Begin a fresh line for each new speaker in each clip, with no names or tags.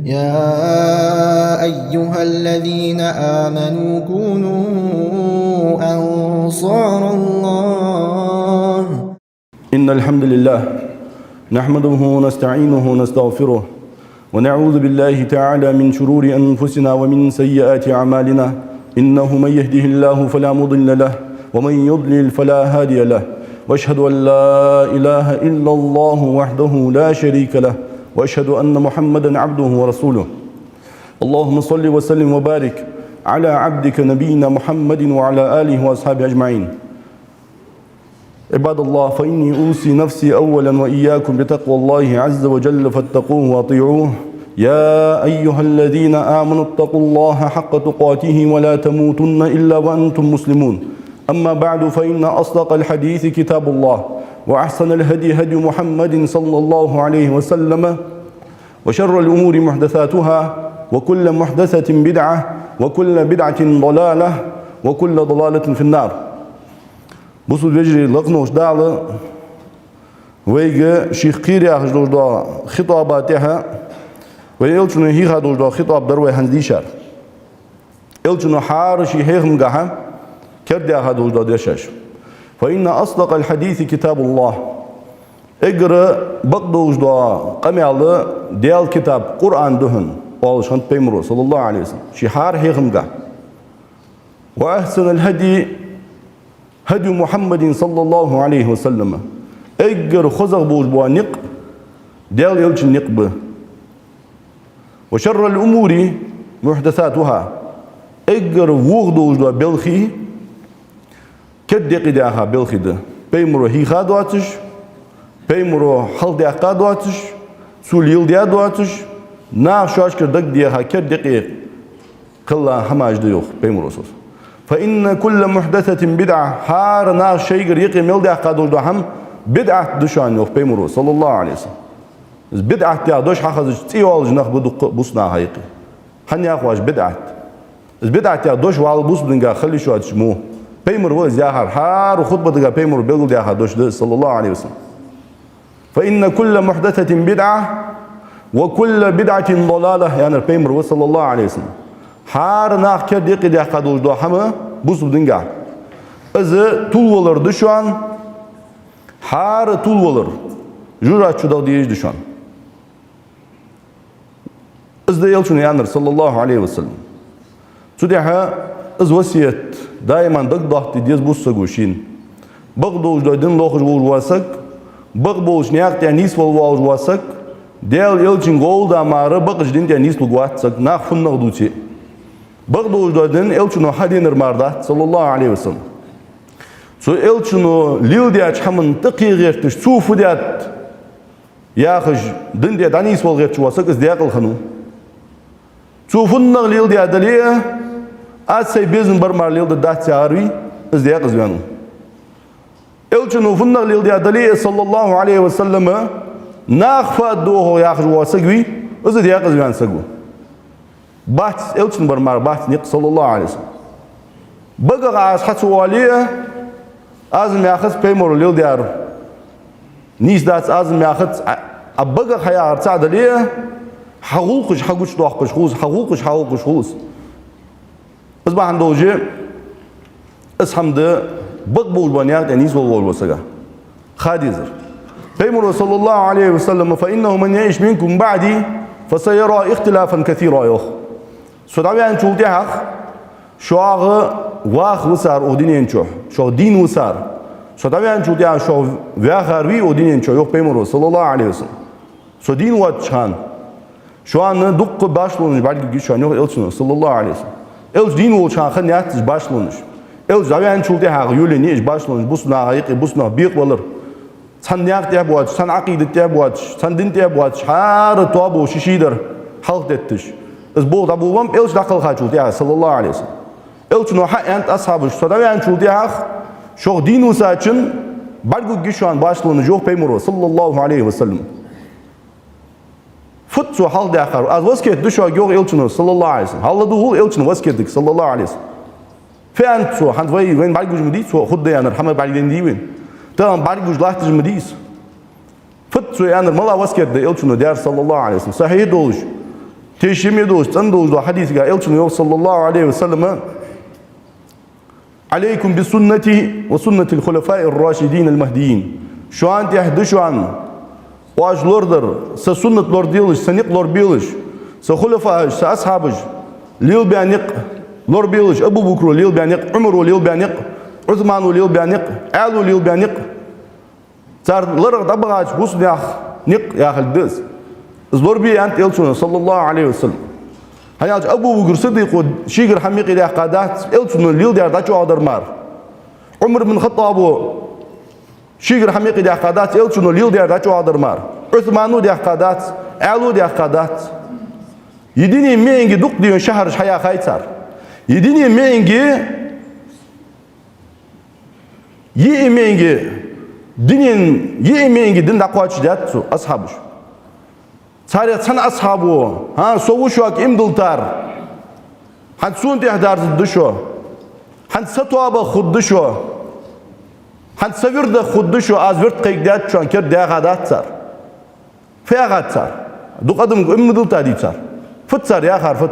يا أيها الذين آمنوا كونوا أنصار الله.
إن الحمد لله نحمده ونستعينه ونستغفره ونعوذ بالله تعالى من شرور أنفسنا ومن سيئات أعمالنا. إنه من يهده الله فلا مضل له ومن يضلل فلا هادي له، وأشهد أن لا إله إلا الله وحده لا شريك له، وأشهد أن محمدا عبده ورسوله. اللهم صل وسلم وبارك على عبدك نبينا محمد وعلى آله وأصحابه أجمعين. عباد الله، فإني أوصي نفسي أولا وإياكم بتقوى الله عز وجل فاتقوه وأطيعوه. يا أيها الذين آمنوا اتقوا الله حق تقاته ولا تموتن إلا وأنتم مسلمون. أما بعد، فإن أصدق الحديث كتاب الله، وأحسن الهدي هدي محمد صلى الله عليه وسلم، وشر الأمور محدثاتها، وكل محدثة بدعة، وكل بدعة ضلالة، وكل ضلالة في النار. Bu söz vecri laqnoş dağlı ve Şeyh Qiriya hıcdoşda xitobatiha ve elçunu hiha doşda xitoblar ve handişar. Elçunu har şeyhim gaha kerdiya doşda deşaş. Fa inna asdaqal hadisi kitabullah. Eğer bakdoşda qamalı diğer kitap Kur'an duhun. Oluşan Peygamber sallallahu aleyhi ve sellem. Şihar heyhim gaha. Ve ahsenel hadi هدي محمد صلى الله عليه وسلم. اجر خزغ بوج بوانق ديال يلش النقب. وشر الأمور محدثاتها. اجر وغدوج دو بلخي كدق داها بلخي ده بيمرو هي خادواتش بيمرو حل داها قادواتش سول يل داها دواتش نا شاشكر دق داها كدق قلا حماج ديوخ بيمرو صوص. فإن كل محدثة بدعة. هار ناس شيء يقيم يلدي أقادوش دوهم بدعة دشان يوف بيمرو صلى الله عليه وسلم. بدعة يا دوش حخذ تيوال جناح بدق بوسنا هايقي. هني أخواج بدعة. بدعة يا دوش وال بوس بدنجا خلي شو هتشمو. بيمرو زياهر هار وخطبة دجا بيمرو بيقول يا دوش صلى الله عليه وسلم. فإن كل محدثة بدعة وكل بدعة ضلالة. يعني بيمرو صلى الله عليه وسلم. Har nak kerdik diye kadar da hamı buz budinga. Azı tulvalar düşan. Har tulvalar. Jura çuda diye düşan. Azda yalçın yanır sallallahu aleyhi ve sellem. Sudiha az vasiyet daiman dağdahti diye buz saguşin. Bagdoş da din loğuş buz vasak. Bagboş niyak diye nis vol vasak. Del yalçın gol da marı bagış din diye nis lugvatsak. Nak funnak duçi. Bagdoş'dan elçunu hadinir marda sallallahu aleyhi ve sellem. So elçunu lil diye çamın tıqı gertiş sufu diye yaxış din diye danis vol gertiş vasak iz diye qılxanu. Sufunna lil diye daliye asay bezin barmar lil de dat çağırı iz diye qızyanı. Elçunu funna lil diye daliye sallallahu aleyhi ve sellem naqfa doho yaxış vasak vi iz diye qızyan sagu. Bahs elçin barmar bahs niq sallallahu aleyhi ve sellem. Baga az hatu aliye azm yaxız peymor lil diyar. Nis dat azm yaxız abaga haya artsad aliye haquqish haquch doqqish khuz haquqish khuz. Biz bahanda oje ishamda bag bol baniyat nis bol basaga. Khadizir. Peymor sallallahu aleyhi ve sellem fa innahu man ya'ish minkum ba'di fasayara ikhtilafan kathira yuh. Sodaviyan çulti haq şu ağı vaq vısar o dinen çoğ. Şu din vısar. Sodaviyan çulti haq şu vaq harvi o dinen çoğ. Yok Peygamber sallallahu aleyhi ve sellem. So din vat çan. Şu an dukku başlanmış. Belki güçan yok elçin sallallahu aleyhi ve sellem. Elç din o çan xaniyat başlanmış. Elç zaviyan çulti haq yöle niye başlanmış. Busna haqiqi busna biq olur. Sen niyaq diye buat, sen aqidet diye buat, sen din diye buat. Har tabu şişidir. Halk dettiş. Ez bol da bulmam elç daqıl xaçul diye sallallahu aleyhi ve sellem. Elçin o ent ashabı sodaviyan çul diye şu din usaçın balgu güçan başlanmış yok Peygamber sallallahu aleyhi ve sellem. Fut su hal diye xar. Az vasket düşü yok elçin sallallahu aleyhi ve sellem. Halladı hul elçin vaskedik sallallahu aleyhi ve sellem. Fent su hand vay wen balgu jumdi su xudda yanar hama balgen diwen. Tamam balgu lahtij mdis. Fut su yanar mala vasket de elçin der sallallahu aleyhi ve sellem. Sahih doluş. teşhimi dost, dost hadisga elçin yok sallallahu aleyhi ve sellem aleykum bi sünneti ve sünnetil hulefâ'ir râşidîn el mehdiyin. Şu an tehdi şu an oajlordur, sa sünnetlor diliş, sa niqlor biliş, sa hulefâ, sa ashabıj, lil bianiq lor biliş, Ebu Bukru lil bianiq, Umru lil bianiq, Uthmanu lil bianiq, Alu lil bianiq. Zarlar da bağaç bu sünah niq yahildiz. Zor bir ant elçin sallallahu aleyhi ve sellem. Hayat Ebu Bekir Sıddık şigir hamik ile qadat elçinin lil derda çoğadır mar. Umar bin Khattabu şigir hamik ile qadat elçinin lil derda çoğadır mar. Uthmanu de qadat, Alu de qadat. Yedini mengi duk diyor şehir haya kaytar. Yedini mengi yemengi din da qaçjat su ashabuş. Sariyat sana ashabu ha sovuşak imdıltar. Han sun tehdar dışo. Han satwaba xuddışo. Han savirda xuddışo az virt qeygdat şu an ker dağadatsar. Fiyagatsar. Duqadım imdıltar ditsar. Fıtsar ya harfıt.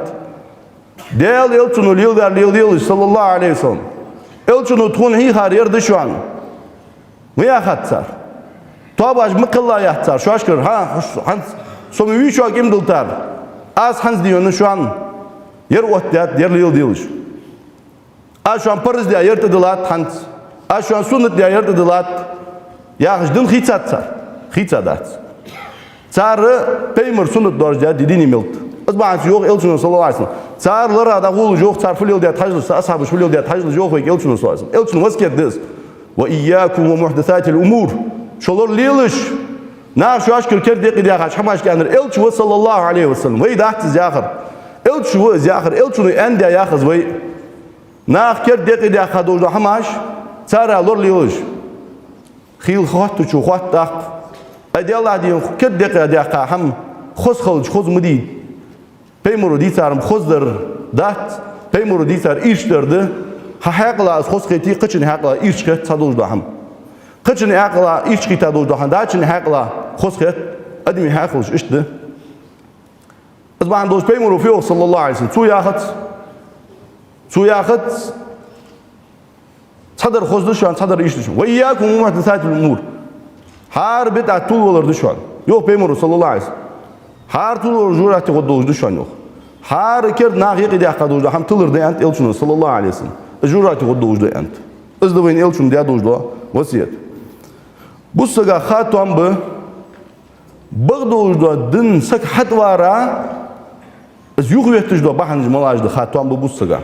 Del elçunu lil sallallahu aleyhi ve sellem. Elçunu tun hi har yer şu an. Mıyakatsar. Tuabaj mıkılla yahtsar. Şu aşkır ha han somu şu an imdıltar. Az hans diyor şu an yer ohtiyat yer lil diyoruz. Az şu an parız diye yer tıdılat hans. Az şu an sünnet diye yer tıdılat. Yağışdın hitsatsar. Hitsadat. Sarı peymir sünnet dorja didini milt. Az bağış yok elçinin sallallahu aleyhi ve sellem. Sarılara da kulu yok sarfı lil diye tajlısı ashabı şu lil diye tajlısı yok ve elçinin sallallahu aleyhi ve sellem. Elçinin vasketdiz. Ve iyyakum ve muhdesatil umur. Şolor liliş. Nar şu aşkır kerdi diye kaç hamaş kendir. Elçi ve sallallahu aleyhi ve sellem. Ve idahtiz yakır. Elçi ve yakır. Elçini en diye yakız ve nar kerdi diye kadoğdu hamaş. Sara lor liliş. Khil khuattu şu khuattak. Adi Allah diyor kerdi diye kaham. Khoz kılıç khoz mudid. Peymuru diysarım khozdır dat. Peymuru diysar iştirdi. Haqla khoz qeti qıçın haqla işqet sadoğdu ham. Qıçın haqla işqet sadoğdu ham. Daçın haqla khoz qet admi haqlış işti. Azban dost peymuru fiyo sallallahu aleyhi ve sellem. Su yaqat sadr khozdu şu an sadr işti şu. Ve iyyakum muhdesatil umur. Har bid'at tul olurdu şu an. Yok peymuru sallallahu aleyhi ve sellem. Har tul olur jurati qodoğdu şu an yok. Har ker naqiq diye qadoğdu ham tılırdı ent elçinin sallallahu aleyhi ve sellem. Jurati qodoğdu ent. Izdavın elçin diye doğdu vasiyet. Bu saga khatam bu bagdoğdu din sak hatvara az yuqvetijdo bahanj malajdı khatam bu saga.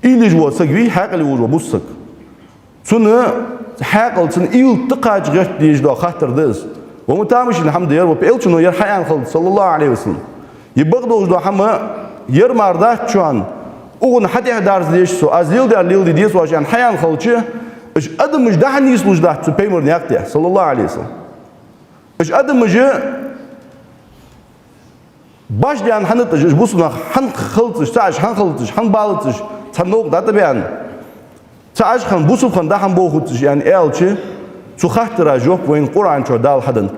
İlij bu sagvi haqli bu sak. Sunu haqlsın il tıqaj getdijdo khatırdız. Ve mutamışın hamd yer ve elçin yer hayan qıldı sallallahu aleyhi ve sellem. Yibagdoğdu hamı yer marda şu an oğun hadi darz diye su azil der diye su ajan hayan qılçı iş adımız daha nisluj da su peymir yakti sallallahu aleyhi ve sellem. İş adımızı başlayan hanıtış bu suna han qıltış saç han qıltış han balıtış tanok da beyan. Saç han bu su da han boğutış yani elçi su xahtıra yok ve Kur'an ço dal hadın.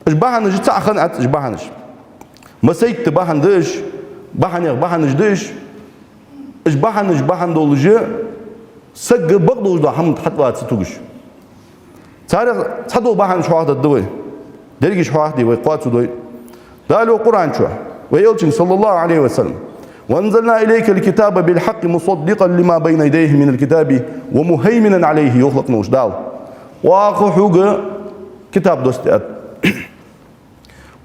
İş bahanıcı taxan at iş bahanıç. Masayt bahandış bahanıç dış iş bahanıç dolucu sagı bagdoğdu ham hatvatı tuguş. Sado bahanıç xoğda dıvı. Dergiş xoğda ve qatsu doy. Dalu Kur'an ço ve elçin sallallahu aleyhi ve sellem. وَاَنْزَلْنَا اِلَيْكَ الْكِتَابَ بِالْحَقِّ مُصَدِّقًا لِمَا بَيْنَ يَدَيْهِ مِنَ الْكِتَابِ وَمُهَيْمِنًا عَلَيْهِ يُخْلَقْنُوش dal. Oaqı hugu kitap dostiyat.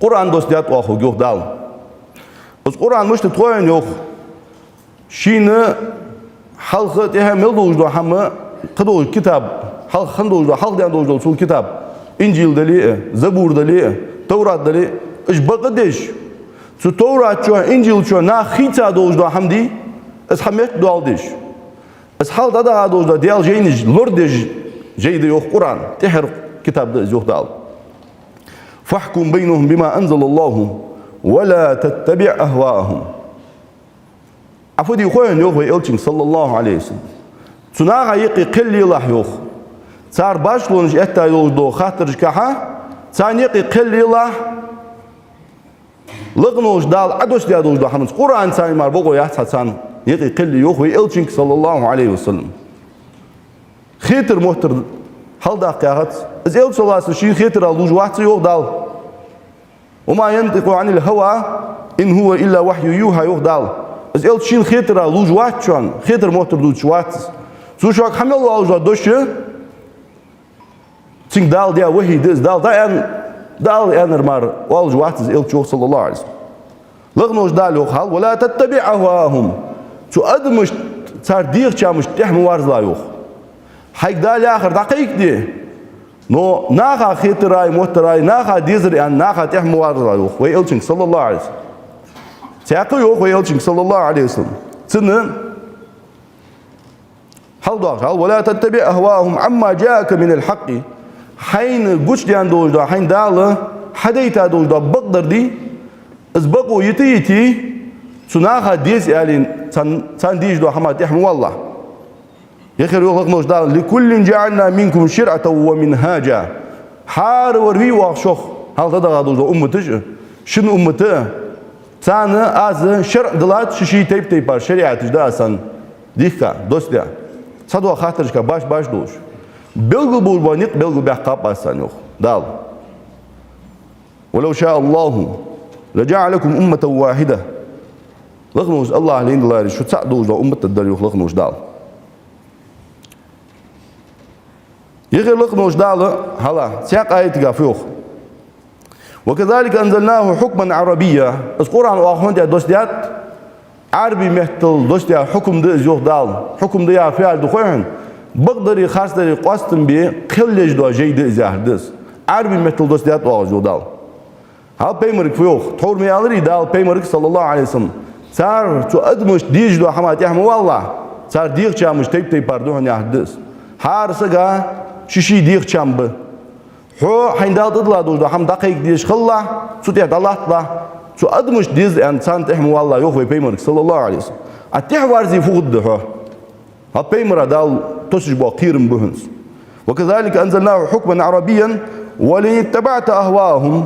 Kur'an dostiyat oaqı yok dal. Biz Kur'an müştü toyun yok. Şini halkı tehemel doğuşdu hamı kıdoğuş kitap. Halkın doğuşdu, halkdan doğuşdu sul kitap. İncil dali, Zabur dali, Tevrat dali. İş bakı deş. Su Tevrat ço, İncil ço, na hitsa doğuşdu hamdi. Es hamet doğal deş. Es halda da doğuşdu, diyal jeyniş, lor deş. Jeyde yok Kur'an. Teher kitabda yok dal. Fahkum beynehum bima enzelallahu ve la tettabi' ahvaahum. Afudi koyun yok ve elçin sallallahu aleyhi ve sellem. Sunağa yıqi qillillah yok. Sar başlığınız ettay oldu khatırış kaha. San yıqi qillillah لغنوش دال عدوش ديادوش دو حمد قرآن ساني مار بقو يحسن يقي قلي يوخوي إلشنك صلى الله عليه وسلم خيتر محتر هل دا قياغت إز إلش صلى الله عليه وسلم خيتر اللوج واحد يوخ دال وما ينطق عن الهوى إن هو إلا وحي يوحى يوخ دال إز إلش خيتر اللوج واحد شوان خيتر محتر دوش واحد سو شوك حمل الله دوش تين دال ديا وحي دز دال دال أنر مار والج واحد إز إلش صلى الله عليه وسلم لغنوش دالو خال ولا تتبع أهواهم شو أدمش صار دير شامش تحمل وارز لا يوخ حيك دال آخر دقيق دي نو ناخا خيتراي محتراي ناخا ديزر أن ناخا تحمل وارز لا يوخ ويلشنك صلى الله عليه وسلم تاقي يوخ ويلشنك صلى الله عليه وسلم سنن حل داخل ولا تتبع أهواهم عما جاءك من الحق حين قش ديان دوش دا حين دال حديتا دوش دا بقدر دي إزبقوا يتي سناخا ديس يعني سان ديش دو حماد يحمو والله يخير يغلق نوش دال لكل جعلنا منكم شرعة ومنهاجا حار ورهي واخشوخ هل تدغى دوش دو أمتش شنو أمته سانا از شرع دلات ششي تيب تيبار شريعتش دا سان ديكا دوست دا صدوا خاطرشكا باش دوش بلغو بوربانيق بلغو بحقاب أسان يوخ دال ولو شاء الله لجعلكم أمة واحدة لغنوش الله لين الله شو تساعدوش دا أمة الدريوخ لغنوش دال يغير لغنوش دال هلا سياق آية قافيوخ وكذلك أنزلناه حكما عربيا القرآن وآخوان دي دوستيات عربي مهتل دوستيات حكم دي زيوخ دال حكم دي فعل دخوين بقدري خاص داري قواستن بي قلج دو جيد إزاهر ديس عربي مهتل دوستيات وآخوان دال هل بيمرك فيوخ تحور ميالري دال بيمرك صلى الله عليه وسلم صار تو أدمش ديج دو حمات يحمو والله صار ديغ شامش تيب باردوهن يحدث حار سقا ششي ديغ شامب هو حين دال تطلع دوش دو حم دقيق ديش خلا سو تيح دالله تطلع تو أدمش ديز إنسان تحمو والله يوخوي بيمرك صلى الله عليه وسلم أتيح وارزي فوق ده هل بيمرا دال تسج باقيرم بهنس وكذلك أنزلناه حكما عربيا ولئن اتبعت أهواهم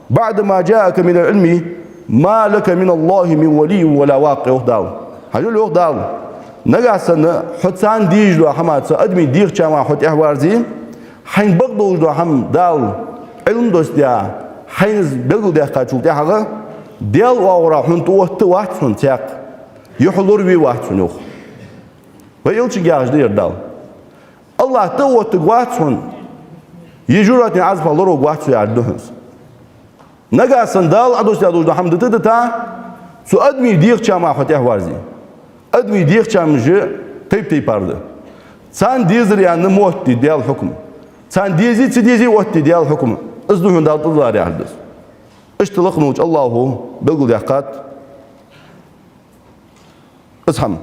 بعد ما جاءك من العلم ما لك من الله من ولي ولا واقع يخدال هجول يخدال نجا سنة حتسان ديج دو حماد سأدمي ديغ شاما حت إحوارزي حين بقدوش دو حم دال علم دوست ديا حين بلغو ديا قاتشول ديا حقا ديال واورا حن توهت واحد سن تياق يحلور بي واحد سن يوخ ويلش جاهج دير دال الله توهت واحد سن يجوراتني عزف الله واحد سن يعدهنس نجا سندال عدوش دو حمد تدتا سو أدمي ديغ شاما حت إحوارزي أدمي ديغ شام جي تيب بارده سان ديزر يعني موت ديال الحكم سان ديزي تديزي وقت ديال الحكم أصدقون دال تظهر يحدث اشتلق نوج الله هو بقول يحقات اسحم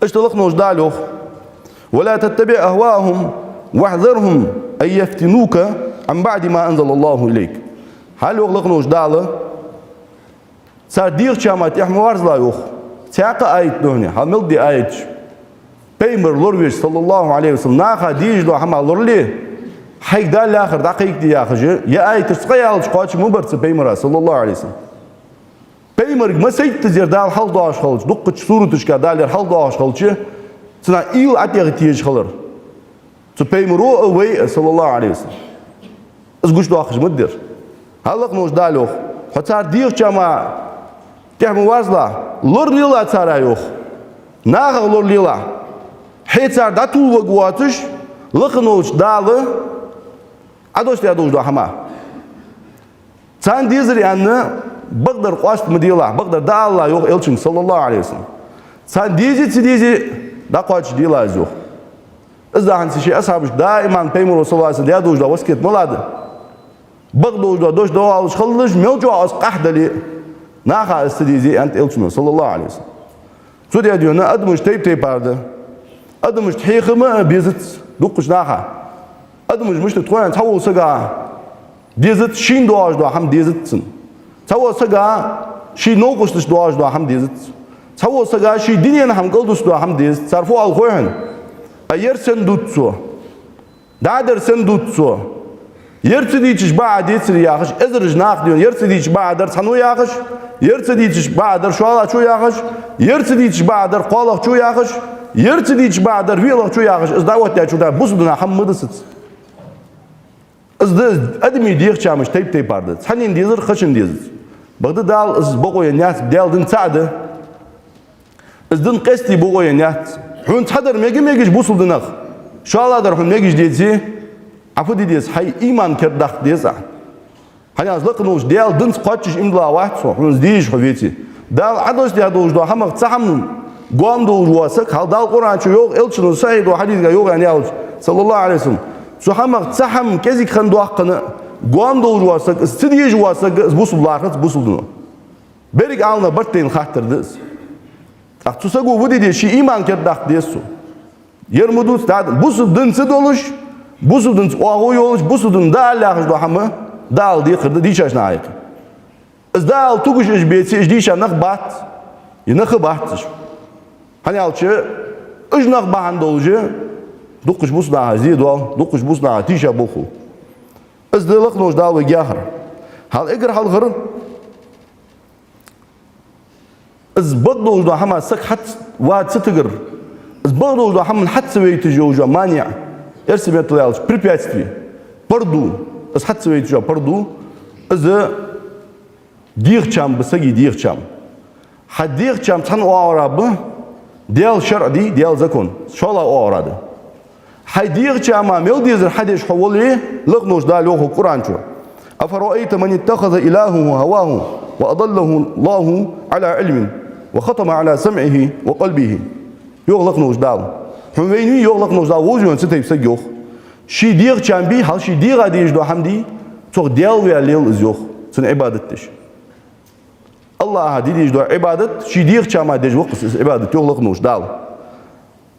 اشتلق نوج دالوخ ولا تتبع أهواهم واحذرهم أن يفتنوك عن بعد ما أنزل الله إليك هل يغلق نوج داله صار ديغ شامات يحمو وارز لا يوخ تاقى آية دهني هل ملدي آية بيمر لوربيش صلى الله عليه وسلم ناخا ديج دو حما لورلي حيك دال الآخر دقيق دي آخر يا آية تسقى يالش قاتش مبرس بيمر صلى الله عليه وسلم بيمر ما سيد تزير دال حل داش خلش دقش صورتش كدال حل داش خلش سنا إيل عتيغ تيج خلر تو بيمرو أوي صلى الله عليه وسلم أزقش دو آخر مدير هلق نوش دالوخ حتى ديغ شما تحمو وارزلا لور ليلا تسارا يوخ ناغ لور ليلا حيتار داتول وقواتش لقنوش دالة عدوش تيادوش دو حما سان ديزر يعني بقدر قواست مديلا بقدر دا الله يوخ إلشن صلى الله عليه وسلم سان ديزي تديزي دا قواتش ديلا يزوخ إذا هنسي شيء أصحابش دائما بيمر صلى الله عليه وسلم ديادوش دا وسكت ملاد بقدوش دا دوش دا والش خلش ميوجو عز قحدة لي ناخا استديزي أنت إلشن صلى الله عليه وسلم سو دياديونا أدمش تيب بارده أدمش تحيخ ما بيزت دقش ناخا أدمش مش تتوين تحول سجا ديزت شين دواج دوا هم ديزت سن تحول سجا شي نوقش دواج دوا هم ديزت تحول سجا شي دنيا هم قلدس دوا هم ديزت صرفوا الخوين أير سن دوتسو دادر سن دوتسو يرتديش بعد يسري ياخش ازرج ناقديون يرتديش بعد صنو ياخش يرتديش بعد شوالا شو ياخش يرتديش بعد قالق شو ياخش يرتديش بعد ويلق شو ياخش از دعوت يا شو ده بوسدنا حمد ست از ده ادمي ديخ شامش تيب بارد حنين ديزر خشن ديز بغد دال از بقوا الناس دال دن سعده از دن قستي بقوا الناس حون تحضر ميجي بوسدنا شوالا در حون ميجي ديزي عفوا ديس حي إيمان كردخ ديسا هني أزلق نوش ديال دنس قاتش إملا واحد صو حنوز ديش حبيتي دال عدوش ديال دوش دو همك تسحم قام دوش واسك هل دال قرآن شو يوغ إلشنو سعيد وحديث يوغ يعني أوش صلى الله عليه وسلم شو همك تسحم كذيك خندو حقنا قام دوش واسك استديج واسك بوسو بلاخت بوسو دنو بريك عالنا برتين خاطر ديس أختصقو ودي دي شي إيمان كردخ ديسو يرمدوس تعد بوسو دنس دولش بوسودن اوغو يولش بوسودن دال لاخش دو حما دال دي خرد دي شاش نايق از دال توغش اش بيتي اش دي شانخ بات ينخ باتش هاني алчы اش نخ باهن دولجы دوقش بوس دا زي دول دوقش بوس دا تيشا بوخو از دلق نوش دال وجاهر هل اجر هل غر از بدو دو حما سك حت واد ستغر از بدو دو حما حت سويت جوجا مانع ارسم يطلعش препятствий برضو بس حتى سويت جو برضو إذا دير شام بسجي دير شام حد دير شام تحن أورابه ديال شرع ديال زكون شو الله أوراد حد دير شام ميل ديزر حدش حولي لغنوش دالوه القرآن شو أفرأيت من اتخذ إلهه هواه وأضله الله على علم وختم على سمعه وقلبه يغلقنوش دال حميني يغلق نوزا وجون ستيب سجوخ شي دير شامبي هل شي دير عديش دو حمدي توق ديال ويا ليل ازيوخ سن عبادتش الله هدي ديش دو عبادت شي دير شاما ديج وقت عبادت يغلق نوش دال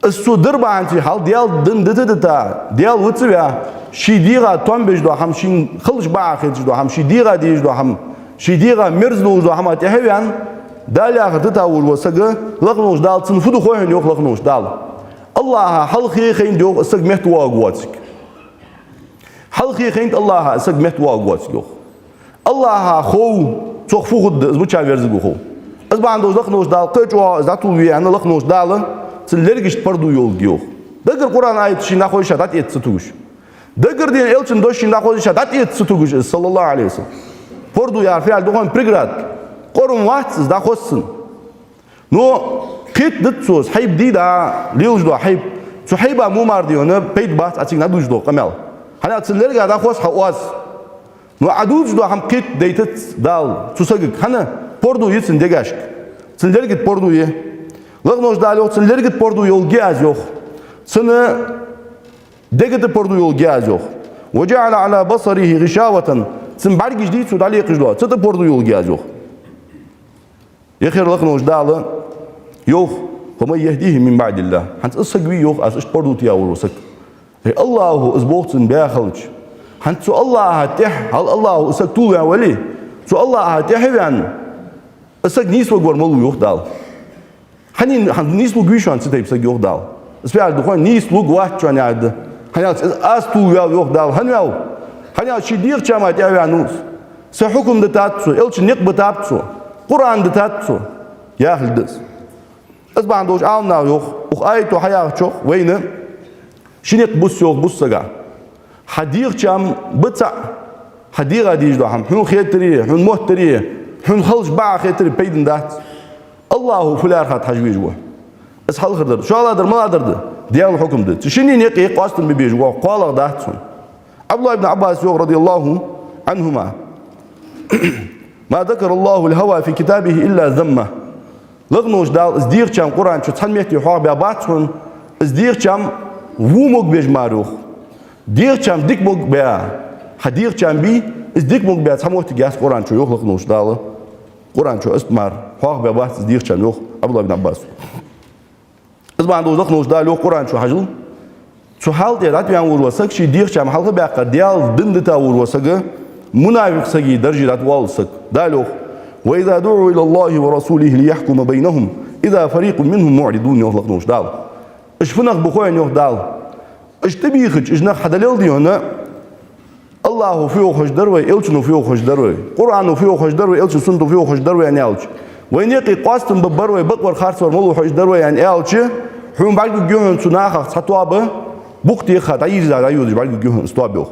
السو دربا عنتي حال ديال دن دتا ديال وتبيا شي دير توم بيج دو حم شي خلش باخيت دو حم شي دير ديش دو حم شي دير مرز دو حم تهويان دال يا خدتا وسغ لقنوش دال تنفدو خوين يغلق نوش دال الله حلقي خين دوغ اسق محتوا قواتك حلقي خين الله اسق محتوا قواتك الله خو تخفو خد زبوچا ورزغو خو از باندو لقنوش دال قچوا زاتو وي انا لقنوش دال تلرگش پردو يول ديو دغر قران ايت شي ناخوي شاتات يتستوش دغر دي элчин дош ناخوي شاتات يتستوش صلى الله عليه وسلم پردو يار فعل دوغن преград قرم واتس دا خوسن نو كيت دتسوس حيب دي دا ليوج دو حيب سو حيبا مو مارديونه بيت بات اتيك ندوج دو قمل هنا تسلرغا دا خوس حواس نو عدوج دو هم كيت ديتت دال تسغ هنا بوردو يتسن ديغاش تسلرغت بوردو يه لغنوش دالو تسلرغت بوردو يول جاز يوخ سنه ديغت بوردو يول جاز يوخ وجعل على بصره غشاوه سن بارغش دي سودالي قجدو تت بوردو يول جاز يوخ يخير لغنوش دال يوخ ومن يهديه من بعد الله حنت اسقوي يوخ اس اشبردو تياور وسك الله ازبوتن باخلج حنت سو الله تح هل الله اسك تو يا ولي سو الله تح يعني اسك نيس وغور مولو يوخ دال حنين حن نيس لو غيشان ستيب سك يوخ دال اسبيال دو نيس لو غوات جان ياد حنات اس تو يا يوخ دال حنياو حنات شي دير جامات يا نوس سو حكم دتاتسو الش نيق بتابتسو قران دتاتسو يا خلدس از باندوش عالنا يوخ وآيتو حياة شوخ وين شنيق بوس يوخ بوسجا حديق جام بتاع حديقة ديج دو هم حن خيتري حن مهتري حن خلش باع خيتري بيدن دات الله فلار خات حجوي جوا اس حل خدر شو الله در ما درد ديال الحكم ده شني نيقي قاستن ببيج جوا قال دات عبد الله بن عباس رضي الله عنهما ما ذكر الله الهوى في كتابه إلا ذمه لغنوش دال ازدير چام قرآن شو تحميتي حوار بياباتون ازدير چام ووموك بيج ماروخ دير چام ديك موك بيا حدير چام بي ازديك موك بيا تحموتي جاس قرآن شو يوخ لغنوش دال قرآن شو استمار حوار بيابات ازدير چام يوخ عبد الله بن عباس ازبا عندو لغنوش دال يوخ قرآن شو حجل شو حال ديالات بيان وروسك شي دير چام حلقة بياقا ديال دندتا وروسك منافق سجي درجات والسك دالوخ وإذا دعوا إلى الله ورسوله ليحكم بينهم إذا فريق منهم معرضون يخلق نوش دال إيش فنخ بخوين يخ دال إيش تبيخج إيش نخ حدليل دي هنا الله Allahu fiyo hoş darve, elçinu fiyo hoş darve. Kur'anu fiyo hoş darve, elçin sundu fiyo hoş darve yani elçi. Ve niyeki qastım bu barve, bakvar kharç var, molu hoş darve yani elçi. Hüm balgı göğün sunaha satwabı, bukti khata yizada yuzi balgı göğün stwabı.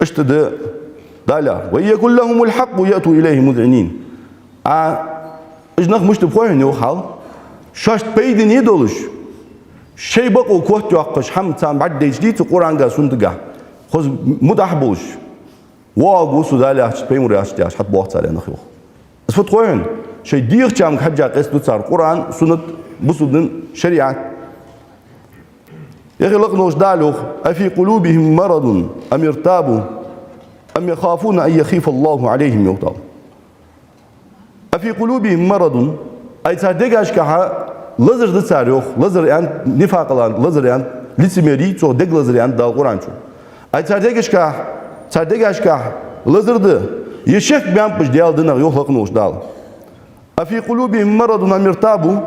İşte de dala. Ve yekul lahumul hakku yatu ileyhi muz'inin. İjnak müştü koyun yok hal. Şaşt peydin yedoluş. Şey bak o kohtu akış hamtan baddejdi tu Kur'an'ga sunduga. Hoz mudah buluş. Waagu sudala peymur yaştı hat bu atsale nakho. Isfut koyun. Şey diğer cam hacca qesdu sar Kur'an sunnet busudun şeriat. يغلق نوش دالوخ أفي قلوبهم مرض أم ارتابوا أم يخافون أن يخيف الله عليهم يغضب أفي قلوبهم مرض أي تصدق أشكها لزر دسار يوخ لزر يعني نفاق لان لزر يعني لسميري تو دق لزر يعني دال قرآن شو أي تصدق أشكها لزر ده يشك بيان بش ديال دنا يغلق نوش دال أفي قلوبهم مرض أم ارتابوا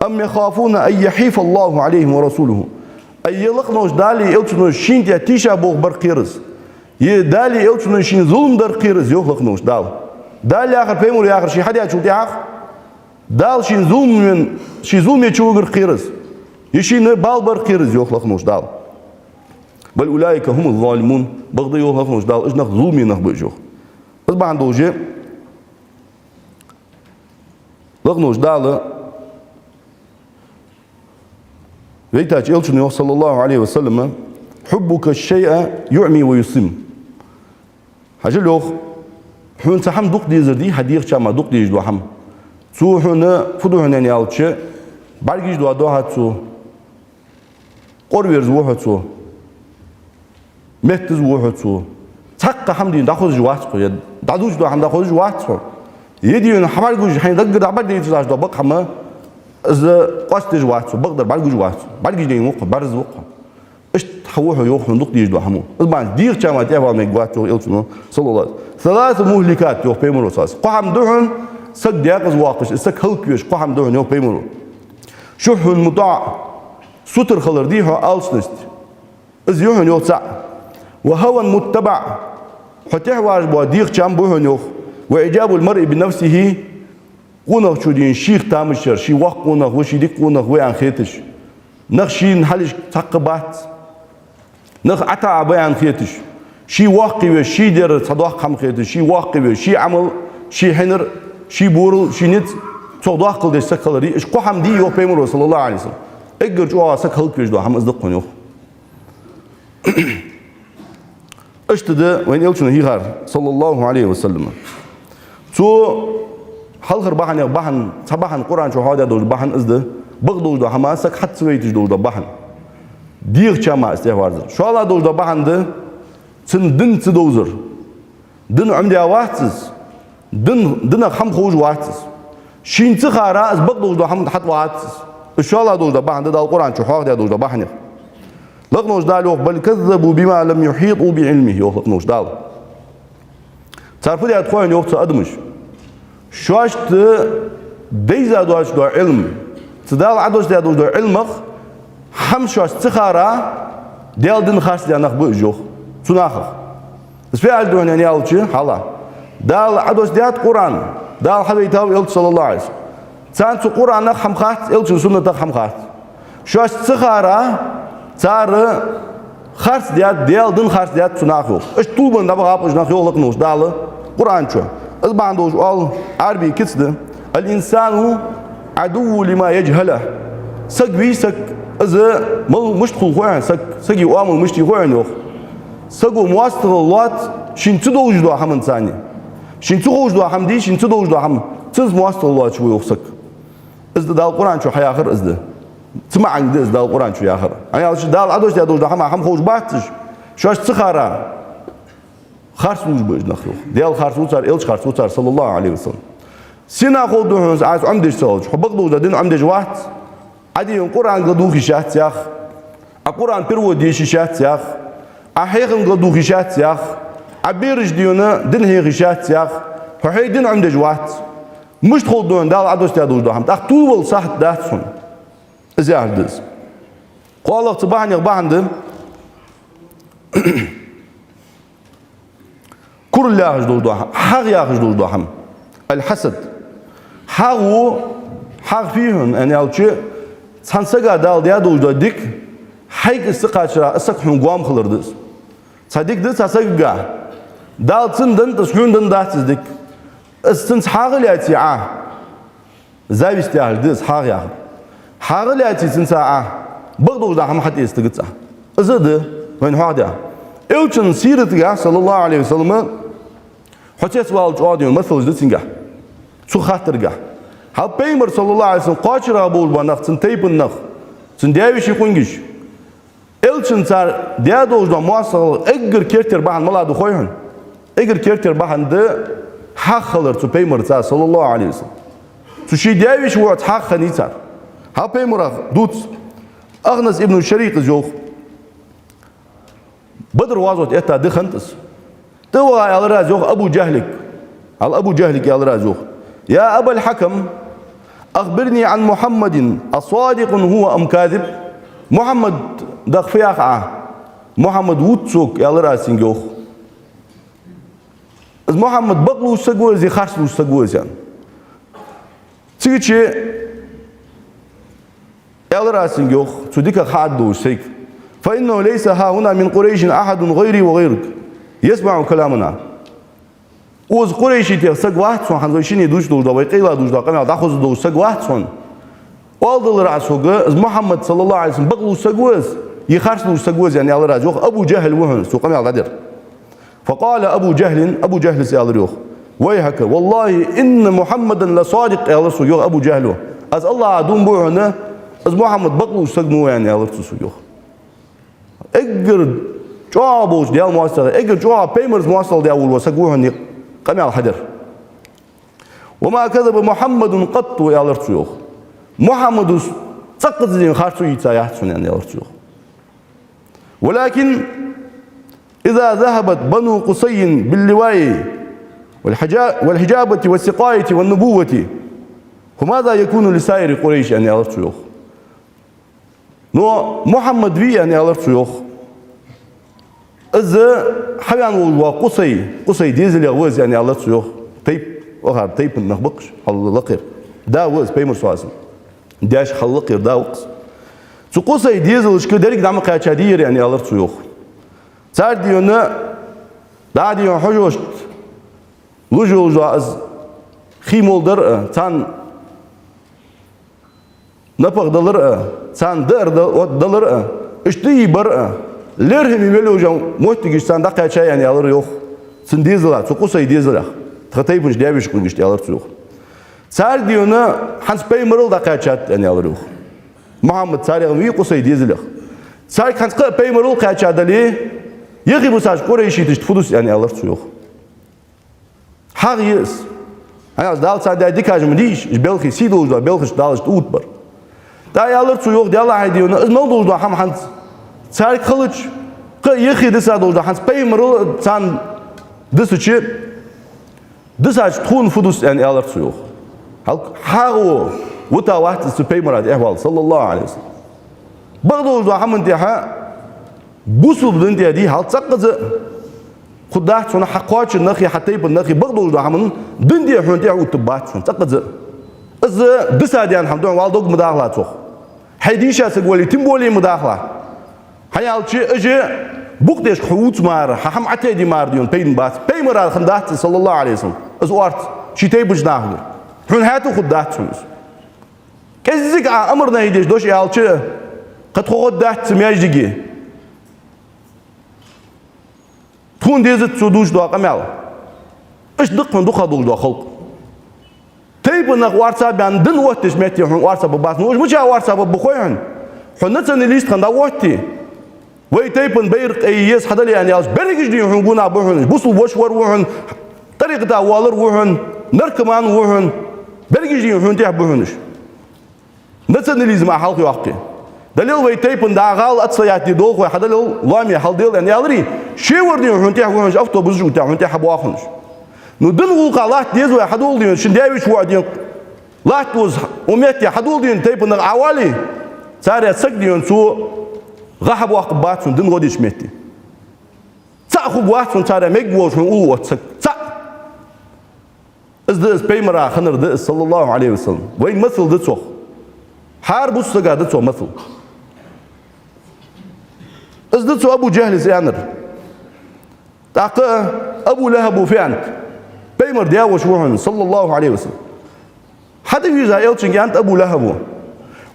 أم يخافون أن يحيف الله عليهم ورسوله أيلق نوش دالي إلتنوش شين تيا تيشا بوغ برقيرز دالي إلتنوش شين ظلم در قيرز يخلق نوش دالي آخر بيمور آخر شي حد يأتشو تياخ دال شين ظلم يتشوغر قيرز يشين بال بر قيرز يخلق نوش دال بل أولئك هم الظالمون بغضي يخلق نوش دال إجنق ظلم ينخ بيجوخ بس بعد دوجي لق نوش دال Veytaç elçinin yok sallallahu aleyhi ve sellem hubbuka şey'e yu'mi ve yusim. Hacı yok. Hün saham duk dizirdi hadiye çama duk dizdu ham. Su hünü fuduhnen yalçı bargijdu adohatsu. Qorverz wuhatsu. Mettiz wuhatsu. Takka hamdin daxuz juwatsu ya dadujdu ham daxuz juwatsu. Yediyun habarguj hayn dagda abadi tazda bak hama إذا قصد جواتو بقدر بعرق جواتو بعرق جدين وقع برز وقع إيش تحوه يوخ ندق ديج دو حمو طبعا دير كما تعرف من جواتو يلتنو صلى الله عليه ثلاث مهلكات يوخ بيمرو صاص قام دهن سد ياقز واقش استك هلكيش قام دهن يوخ بيمرو شح المطاع ستر خلر ديها ألسنست إذ يوهن يوخ سع وهوى متبع حتى واج بوا دير كم بوهن يوخ وإعجاب المرء بنفسه قونغ شودين شيخ تامشر شي وق قونغ وشي ديك قونغ ويان خيتش نخ شي نحلش تقبات نخ عتا بيان خيتش شي واقي وشي دير صداق خم خيتش شي واقي وشي عمل شي حنر شي بورل شي نت صداق قل دي سكلري اش قو حمدي يو بيمرو صلى الله عليه وسلم اجر جوا سكل كيجدو هم ازدقون يو اشتد وين يلشن هيغار صلى الله عليه وسلم تو halkır bahan sabahan Kur'an şu hada dolu bahan izdi bıgdoldu hamasak hat süveytiş dolu bahan diğer çama istihvardır şu ala dolu bahandı çın din çıdozur din umde avatsız din ham xoş vatsız şin çıxara az bıgdoldu ham hat vatsız şu ala dolu bahandı dal Kur'an şu hada dolu bahan laqnoş dalu bel kazzabu bima lam yuhitu bi ilmihi laqnoş dal tarfı da koyun yoksa admış شو أشت ديزا دوش دو علم تدال عدوش دو علمك هم شو أشت سخارة ديال دين خاص ديال نخبو جوخ تناخخ بس في عالدو هني يالتشي حالا دال عدوش ديال قرآن دال حبيتاو يلت صلى الله عليه وسلم تانتو قرآن نخ هم خات يلتشي سنة هم خات شو أشت سخارة تار خاص ديال دين خاص ديال تناخخ إيش توبن دابا غابش نخ يولك نوش دال قرآن شو أصبح دوش قال عربي كتده الإنسان عدو لما يجهله سك بي سك إذا مش تدخل خوان سك يوامل مش تيخوان يوخ سكو مواصل اللات شين تدوج دو هم إنساني شين تدوج دو هم دي شين تدوج دو هم تز مواصل اللات شو يوخ سك إذا دال القرآن شو حيا آخر إذا تسمع عن ده دال القرآن شو يا آخر أنا قال دال عدوش دال هم خوش باتش شو أش تخارا خارس وج بيج نخلو ديال خارس وصار إلش خارس وصار صلى الله عليه وسلم سينا خودهم عايز عمدش سولج حبق دو دين عمدش واحد عادي القرآن قدوه شات ياخ القرآن بيرو ديش شات ياخ أحيانا قدوه شات ياخ عبيرج ديونا دين هي شات ياخ فهي دين عمدش واحد مش خودهم دال عدوش تادوش ده هم تختول صح داتهم إزاي هذا قال الله تبارك وتعالى كل ياخذ دوردهم حق ياخذ دوردهم الحسد حقو حق فيهم أن يالشي سانسجا دال ديا دوردا ديك حيك استقاشرا استقهم قام خلردس صديق دس أسجع دال سندن تسكون داتس ديك استنس حاغل ياتي زي بيستاهل دس حاغ حاغل ياتي سنسا بغدو زعم حتى يستقطع أزد وين هذا إلشن سيرة صلى الله عليه وسلم حتى سوال جوادين مثل جدسينجا شو خاطرجا هل بيمر صلى الله عليه وسلم قاشر أبول بنخ سنتيب النخ سندياوي شي كونجش إلشن صار ديادوج دا مواصل إجر كيرتر بحن ملادو خويهن إجر كيرتر بحن ده حق خلر تو بيمر صلى الله عليه وسلم تو شي دياوي شو وقت حق خنيتار هل بيمر دوت أغنس ابن الشريق زوخ بدر وازوت إتا دخنتس تو على رازوخ أبو جهلك على أبو جهلك على رازوخ يا أبا الحكم أخبرني عن محمد أصادق هو أم كاذب محمد دخفياخ محمد ووتسوك يا راسينجوخ محمد بقلو سجوزي خارسلو سجوزيان تيجي يا راسينجوخ تديك خادو سيك فإنه ليس ها هنا من قريش أحد غيري وغيرك يسمع كلامنا وز قريشي تيسق واحد صون حنزوشيني دوش دوش دا ويقيلا دوش دا قمع داخوز دوش سق واحد صون والدل رأسوغ محمد صلى الله عليه وسلم بقلو سقوز يخارسلو سقوز يعني على راجوخ أبو جهل وهن سو قمع غدر فقال أبو جهل سيال ريوخ ويهك والله إن محمدا لصادق يا رسول يوخ أبو جهل أز الله عدون بوعنا أز محمد بقلو سقنو يعني يا رسول يوخ اجر جوابوش ديال مواصل اجر جواب بيمرز مواصل ديال وسقوهن قمع الحجر وما كذب محمد قط يا رسول محمد سقط زين خارسو يتسايحسون يعني يا رسول ولكن إذا ذهبت بنو قصي باللواء والحجابة والسقاية والنبوة فماذا يكون لسائر قريش يعني يا رسول نو محمد في يعني يا رسول إذا حيان وقصي ديزل يغوز يعني يا رسول تيب وهذا تيب النخبقش حل لقير دا وز بيمر سواسم داش خلقير دا وقص قصي ديزل شكل دارك دعم قاچادير يعني يا رسول صار ديونا دا ديون حجوشت لجو جاز خيمول در تان نفق دلر تان در دلر اشتي بر ليرهم يملو جو موتيش تان دقا شاي يعني على ريوخ سنديزلا تقصي ديزلا تخطيبش ديابش كلش على ريوخ صار ديونا حنس بيمرل دقا شات يعني على ريوخ محمد صار يوم يقصي ديزلا صار حنس بيمرل قاچا دلي يغيبو ساج قريشي تشتفدوس يعني على ريوخ حقيقس أنا دال صار دايدك مديش بلخي سيدوش دا بلخش دالش توتبر دا يالر تسويوخ ديالا هيديونا ازمال دوش دا هم حنس صار خلج يخي دسا دوش دا حنس بيمرل تان دسوچي دساج تخون فدوس يعني يالر تسويوخ حقو وتا واحد سبيمرات احوال صلى الله عليه وسلم بغدوش دا هم انتها بوسو بدنتي دي حال تسقز خداه شون حقواتش النخي حتى يب النخي بغدوش دا هم دندي حونتي وتبات شون تسقز از دسا ديان حمدون والدوق مداخلات سوخ حيديشا سقولي تنبولي مداخلة حيالشي اجي بوقتيش حوت مار حم عتيدي مار ديون بين بات بيمر خندات صلى الله عليه وسلم از وارت شي تيبج ناخذ حون هاتو خدات شون كزيك امرنا يديش دوش يالشي قد خدات سمياجدي تون ديزت سودوش دو قمال اش دقن دو خدوش دو خلق تيبنك واتساب عن دن وقتش متي حون واتساب باس نوش مش واتساب بخوين حون نتسن ليست خندا وقتي وي تيبن بيرق ايس حدا لي يعني بريج دي حون قونا بوحن بوصل وشور وحن طريق دا والر وحن نركمان وحن بريج دي حون تي بوحنش نتسن ليز مع حلقي واقي دليل وي تيبن دا غال اتسياتي دوخ حدا لو لامي حل ديل يعني يالري شيور دي حون تي وحنش افتوبوس جو تي حون تي حبواخنش ندن وقع لات ديز واحد حدول دين شنداويش وعدين لات وز وميتي حدول دين تيبن عوالي صار يسق دين سو غحب وقبات دن غوديش ميتي خو واحد من ترى مجوش من قوة صح إذا بيمرا خنر ده صلى الله عليه وسلم وين مثل ده صح حارب السجا ده صح مثل إذا ده أبو جهل زيانر تاق أبو لهب وفيانت بيمر دياوش وحن صلى الله عليه وسلم حتى يجا يلتشن أنت أبو لهب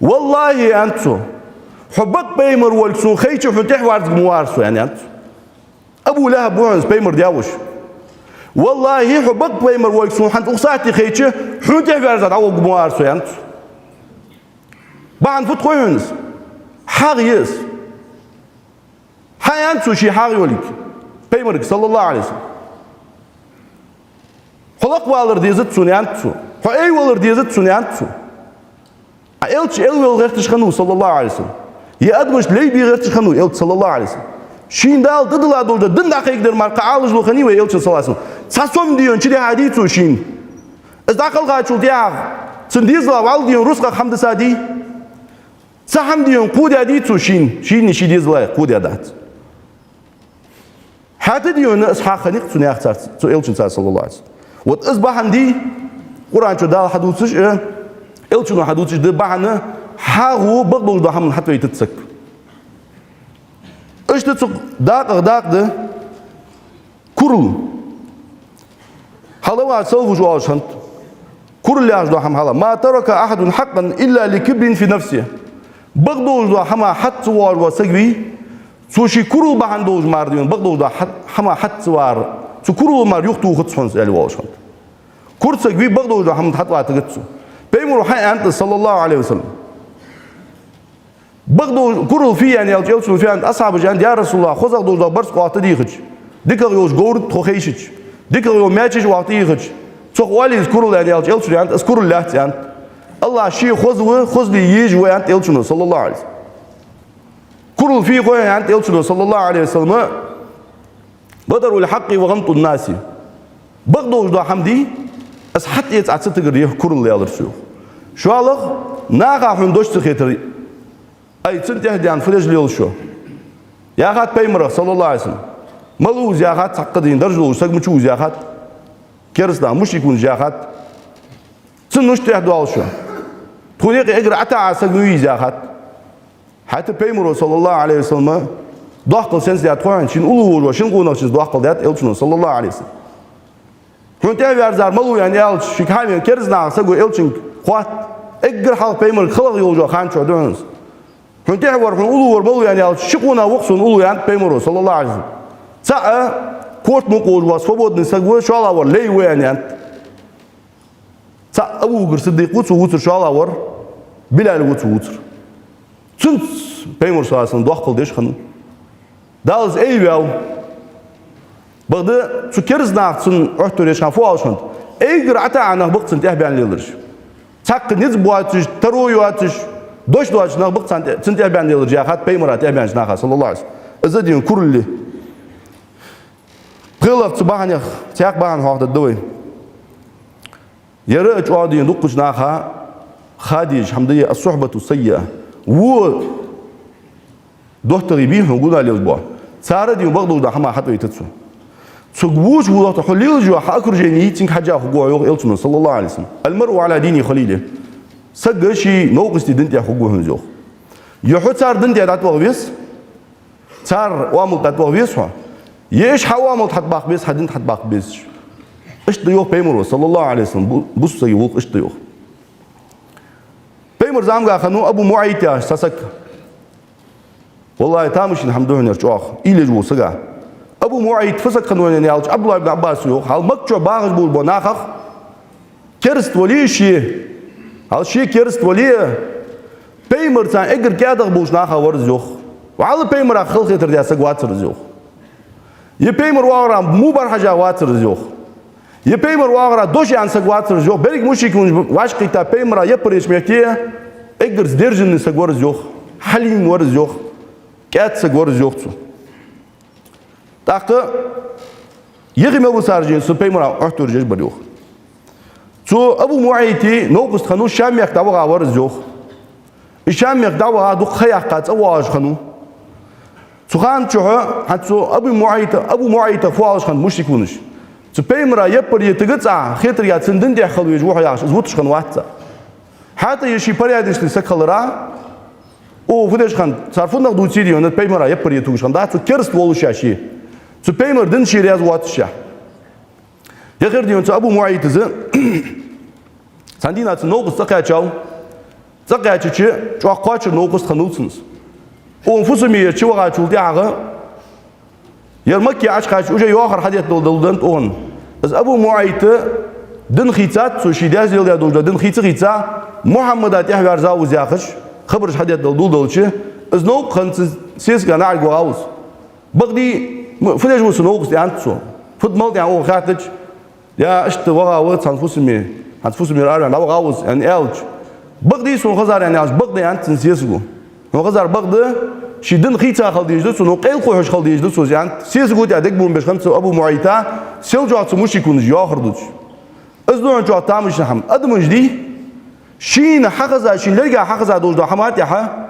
والله أنت حبك بيمر والكسون خيش فتح وارد موارسو يعني أنت أبو لهب وحن بيمر دياوش والله حبك بيمر والكسون حنت أقصاتي خيش فتح وارد عوق موارسو يعني أنت بعد فتح وحنس حاغيس هاي أنت شي حاغي وليك بيمرك صلى الله عليه وسلم خلق والر ديزت سوني أنتو أي والر ديزت سوني أنتو إلش غير تشخنو صلى الله عليه وسلم يا أدمش ليه بيغير تشخنو إلش صلى الله عليه وسلم شين دال تدلا دولجا دن دقيق در مارك عالج لو خني وإلش صلى الله عليه وسلم ساسوم ديون شدي حديثو شين إذا داخل قاعد دياغ سنديزلا والديون رزق حمد سادي سهم ديون قود حديثو شين نشيديزلا قود حدات حتى ديون إسحاق خنيق سوني أختار تو إلش صلى الله عليه وسلم وتصبح عندي قرآن شو دال حدوثش إلشون حدوثش ده بعنا حاجو بقبل ده هم حتى يتسك إيش تسك داق ده كرو هلا واحد سوف جو عشان كرو اللي عجده هم هلا ما ترك أحد حقا إلا لكبر في نفسه بقبل ده هم حتى وار وسجوي سوشي كرو بعن دوج مارديون بقبل ده هم حتى وار سو كرو مار يختو خدسونس اللي واشان كرسك بي بقدو ده هم حتى واتقتسو بيمر حي أنت صلى الله عليه وسلم بقدو كرو في يعني يلتو في أنت أصحاب جان يا رسول الله خذ دو ده برس قاطع ديخج ديكر يوش جورد تخيشج ديكر يوم ماتش وقتيخج سوق والي كرو يعني يلتو أنت أذكر الله أنت الله شيء خذ لي يجي وأنت يلتو صلى الله عليه وسلم كرو في قوي أنت يلتو صلى الله عليه وسلم بدروا الحق وغمطوا الناس بقدو ده حمدي أس حتى يتعصت قريه كل اللي يالرسوه شو الله ناقع حندوش تخيتري أي تنتهي عن فرج ليول شو يا خات بيمرة صلى الله عليه وسلم ملوز يا خات حقدين درجلو سقمشوز يا خات كرسنا مش يكون يا خات تنوش تهدو شو طريق إجر أتى سقميز يا خات حتى بيمرة صلى الله عليه وسلم ضحك سنس يا توان شين أولو وشين قونا شين ضحك ديات إلشون صلى الله عليه وسلم هون تابع أرزار ملو يعني إلش شكاية كرزنا سقو إلشين خوات إجر حال بيمر خلق يوجو خان شو دونس هون تابع هون أولو ملو يعني إلش شقونا وقصون أولو يعني بيمر صلى الله عليه وسلم ساعة كورت مقول واسفبود نسقو شو الله ور ليه يعني ساعة أبو بكر صديق وتر شو الله ور بلال وتر سنس بيمر صلى الله عليه وسلم ضحك ديش خنو دالز ايوال بغدا تكرز ناقصن احتر يشان فوالشند ايغر عتا انا بقصن تهبان ليلرش تاق نيز بواتش ترو يواتش دوش دوش نا بقصن تنتهبان ليلرش يا خات بيمرات تهبان ناقه صلى الله عليه وسلم ازدين كورلي بغلق صباحني تاق بان هاخد دوي يرى اجوادين دقش ناقه خاديج حمديه الصحبه السيئه و دكتور بيه نقول عليه الأسبوع سارة دي وبرضه ده حما حتى يتسو سجوج ولا تحليل جو حأكر جنيه تين حاجة حقوق يوم إلتون صلى الله عليه وسلم المرء على دين خليله سجشي نوقس دينتي حقوق هنزوج يحط سار دينتي دات بيس سار وامل دات بيس هو يش حوامل تطبق بيس حدين تطبق بيس إيش تيوه بيمر صلى الله عليه وسلم بص يوق إيش تيوه بيمر زامجا خنو أبو معيط ساسك والله تامش الحمد لله نرجع إلى جو سجى أبو معيط فسق خنوان يالج عبد الله بن عباس يوخ هل مكتوب باغج بول بناخخ كرست ولي شيء هل شيء كرست ولي بيمر تان إجر كادر بوش ناخه ورز يوخ وعلى بيمر أخلق يتردي أسق واتر يوخ يبيمر واغرا مو برحجة واتر يوخ يبيمر واغرا دوش عن سق واتر يوخ بريك مشي يكون واش قيتا بيمر يبريش ميتيه إجر درجن سق ورز يوخ حليم ورز يوخ كات سجور زوجته. تاك يغيم أبو سارجين سبيمرا أحتر جيش بريوخ. سو أبو معيتي نوقس خنو شام يختبوا عوار زوج. الشام يختبوا دو خيار قات أواج خنو. سو Suhan çoğu hatso Abu Muayta fualışkan müşrik bunuş. Peymra yapar yetigitsa xetr yatsındın diye xalıyor juha yaş uzvutuşkan vatsa. Hatta yeşi parayadıştı sakalara o vudeshkan sarfundak duçi diyor ne peymra yapar yetuguşkan daha çok kerst oluşaşı. Peymr'dın şiriyaz vatışa. Yakır diyor Abu Muayta'zı sandinatı noqus sakaçav. Sakaçıçı çok kaçır noqus kanulsunuz. O fusumi çıvağa çuldi ağı Yermakki açkaç uca yoğar hadiyet doldurdan on. Az Abu Muayta din xitsat so şidaz yıl ya doldu din xitsa Muhammedat yahvar zavuz yaxış xabar hadiyet doldurulçu az no qansiz ses ganar goavuz. Bagdi fulej musu no qustantso. Futbol ya o xatiç ya işte vağa tanfusumi hatfusumi aran da goavuz en elç. Bagdi son xazar yani az bagdi yantin sesgu. O xazar bagdi Şidin xitsa xaldiydi sonu qel qoyuş xaldiydi söz yani siz gut adek bu 5 Abu Muayta selcuatı müşrikun yaxırdıç. Azdan çok tamış ham adımıjdi şin haqaza şinlerge haqaza dojda hamat yaha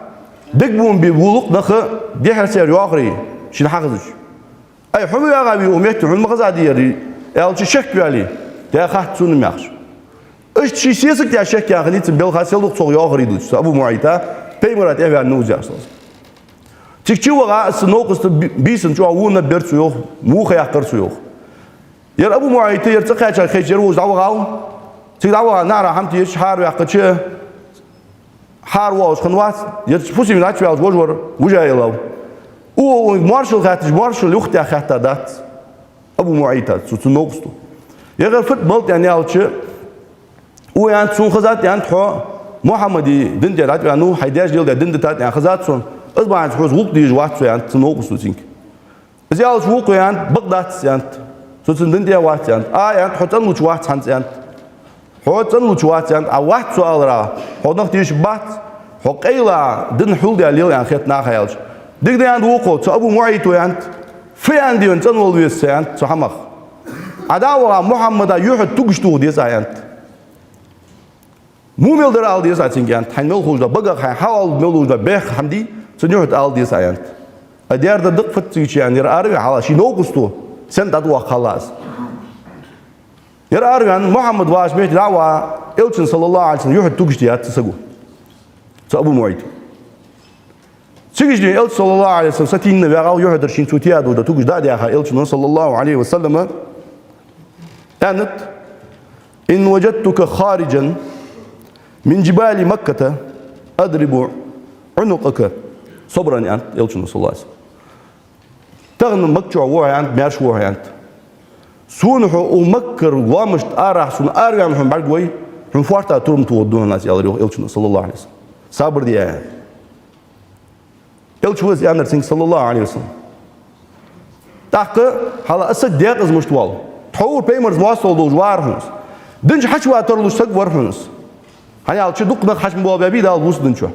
dek bu bir buluq naxı deherser yaxri şin haqazuç. Ay humu ya gabi umiyet hum qaza diyeri elçi şek vali de xat sunum yaxş. Iş şi sesik ya şek yaxni tin bel xaselduq çox yaxriduç Abu Muayta peymerat ever nujarsınız. Tikçuvağa snoqıstı bisin çoğu wuna bersu yok, muha yaqırsu yok. Yer Abu Muayta yer tsaqaça xejer o zawağaw. Tikdawa nara hamti shar yaqıçı. Har was xanwas yer fusim natwal wojwar wujaylaw. O marshal yuxta xatta dat. Abu Muayta snoqıstı. Yer futbol yani alçı. O yani sun xazat yani tho Muhammedi din jarat yani nu haydaj yılda din tat yani xazat son Az bağış hoş vuk diye wat yani tnoqus tink. Az ya vuk yani Bagdad yani. Sözünden diye wat yani. Yani hotan luç wat yani. Hotan luç wat yani. Wat sualra. Hodan diye bat. Hoqayla din hul diye lil yani xet na khayal. Dig yani vuk Abu Muayta yani. Fiyan diyor tan oluyor yani. Sahamak. Adawa Muhammed'a yuhut tuguştu diye yani. Mumildir al diye zaten yani. Tanmel hujda baga hawal melujda beh hamdi. Sönüyor al diye sayant. Diğer de dık fıtçı yani yer arıyor hala şi noqustu. Sen tadı wa khalas. Yer arıyor Muhammed vaş mehdi dawa elçin sallallahu aleyhi ve sellem yuhut tuguştu ya tsagu. Abu Muayta. Sigijdi elçin sallallahu aleyhi ve sellem satinne ve gav yuhudur şin tutiyadu da tuguşda diye ha elçin sallallahu aleyhi ve sellem anet in wajadtuka kharijan min jibali Makkah adribu unuqaka صبرا يعني يلشون صلى الله عليه وسلم تغنى مكجوع وعيان ماشي وعيان سونه ومكر وامشت أرح سون أرجع من بعد قوي من فارتا ترم تودون الناس يلشون صلى الله عليه وسلم صبر دي يعني يلشوا يعني رسول صلى الله عليه وسلم تحقق هلا أسد ديق از مشتوال تحول بيمرز واصل دوج وارهنس دنج حشوا ترلوش سق وارهنس هني على شدق نخش مبابي ده البوس دنشوا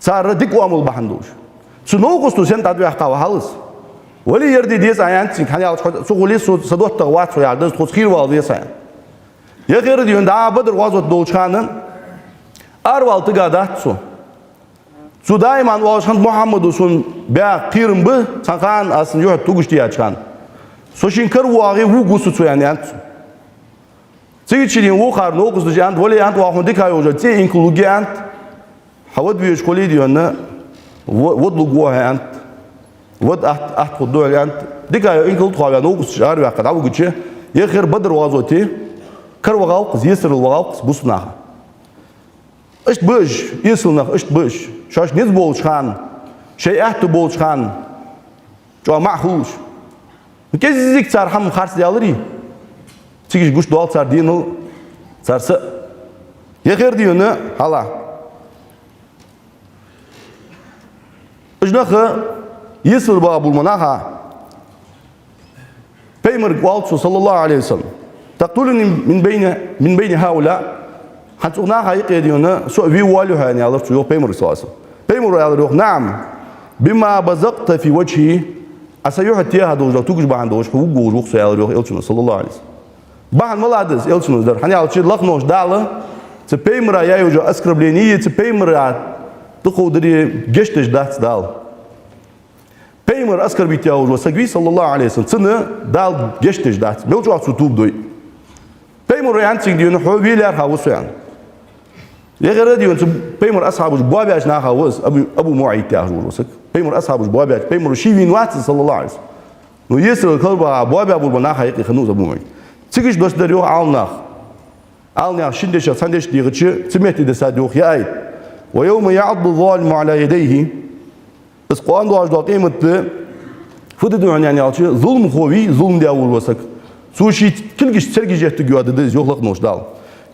Sarı dik uamul bahanduş. Sunoqustu sen tadvi ahqawa halis. Wali yerdi diye sayan tin hani al suquli sadot tawat soyardı tosqir wal diye sayan. Yakır diyor da badır wazot dolçanın arvaltı gadat su. Su daiman washand Muhammedusun ba qirimbi sanqan asın yo'q tugush diye açan. Soşin kar wagi wugusu soyan yani. Sigichilin wuqar noqusdu jant wali ant wahundik ayoja ti inklugiant حود بيش كولي ديونا ود لقوها أنت ود أحد خدوها أنت ديكا إنكل تخاوي نوقس شهر وقت عاو قتشة يخير بدر وازوتي كر وغاوق يسر الوغاوق بوسناها إيش بيش يسلنا إيش بيش شاش نيز بولش خان شيء أحد بولش خان جو معهوش كيف زيك صار هم خارس ديالري تيجي قش دوال صار دينو صار س يخير ديونا هلا إجناخ يسر باب المناها بيمر قالت صلى الله عليه وسلم تقتلني من بين هؤلاء حتى أناها يقيدون سوء في والها يعني الله سوء بيمر صلى الله عليه وسلم بيمر يقول نعم بما بزقت في وجهي أسيوح تيها دوج توجش بعند دوج حقوق وجوق سيال صلى الله عليه وسلم بعد ما لادس يلشون در حني على شيء لقنوش دالة تبيمر يا يوجو أسكربلينية تبيمر تقودري جشتش دات دال Peygamber askar bitiyor olsa gibi sallallahu aleyhi ve sellem. Sını dal geçtiş dat. Mevcu atsu tub doy. Peygamber yansın diyor ne hobiler havuz yani. Yegere diyor Peygamber ashabı bu abiyaş na havuz Abu Muayt ya olsa. Peygamber ashabı bu abiyaş. Peygamber şivin vat sallallahu aleyhi ve sellem. No yesir kalba bu abiyaş bu na hayki khnuz Abu Muayt. Çıkış dostları yok alnaq. Alnaq şimdi şa sandeş diye geçi tümeti de sad yok ya ayet. Ve yevme ya'addu zalimu ala yedeyhi. Biz Kur'an doğacda kıymetli fıdı diyor yani alçı zulm hovi zulm diye vurmasak. Suçi kilgiş sergicehti güadıdız yokluk noşdal.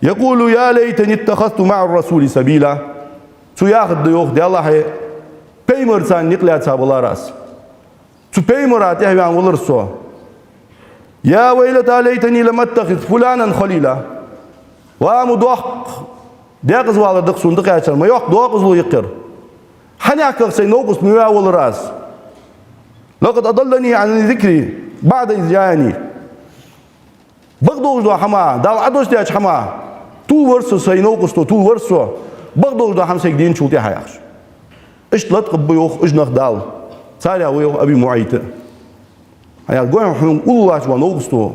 Yekulu ya leyteni ittakhadtu ma'ar rasuli sabila. Su yağdı yok de Allah'a peymer san niklat sabılaras. Su peymer at yahvan olur so. Ya veyleta leyteni lem attakhid fulanan khalila. Wa mudaq de kız valadık sunduk açarma yok doğa kızlı yıkır. Hani akıl sen nokus müya olur az. Laqad adallani an zikri ba'da iz jani. Bagdol da hama dal ados de hama. Tu verso sen nokus tu verso. Bagdol da ham sekdin çulti hayax. İşlat qıbbı yok ijnaq dal. Sariya ve yok Abi Muayt. Hayal goyun hum ullah wa nokus to.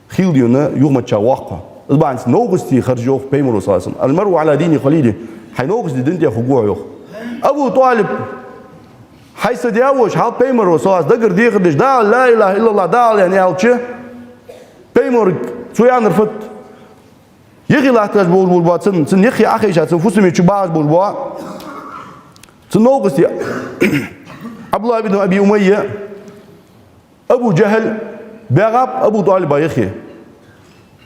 Khil diyona yuğma çawaqqa. طبعا نوغستي خرج يوخ بيمر صاصم المرء على دين خليله حينوغس دي دنتي خجوع يوخ ابو طالب حيث دياوش حال بيمر صاص دقر دي خدش دا لا اله الا الله دا يعني الچه بيمر سويان رفت يغي لاحتاج بول باتن سن يخي اخي شاتن فسمي تشباز بول با سن نوغستي عبد الله بن ابي اميه ابو جهل بيغاب ابو طالب يخي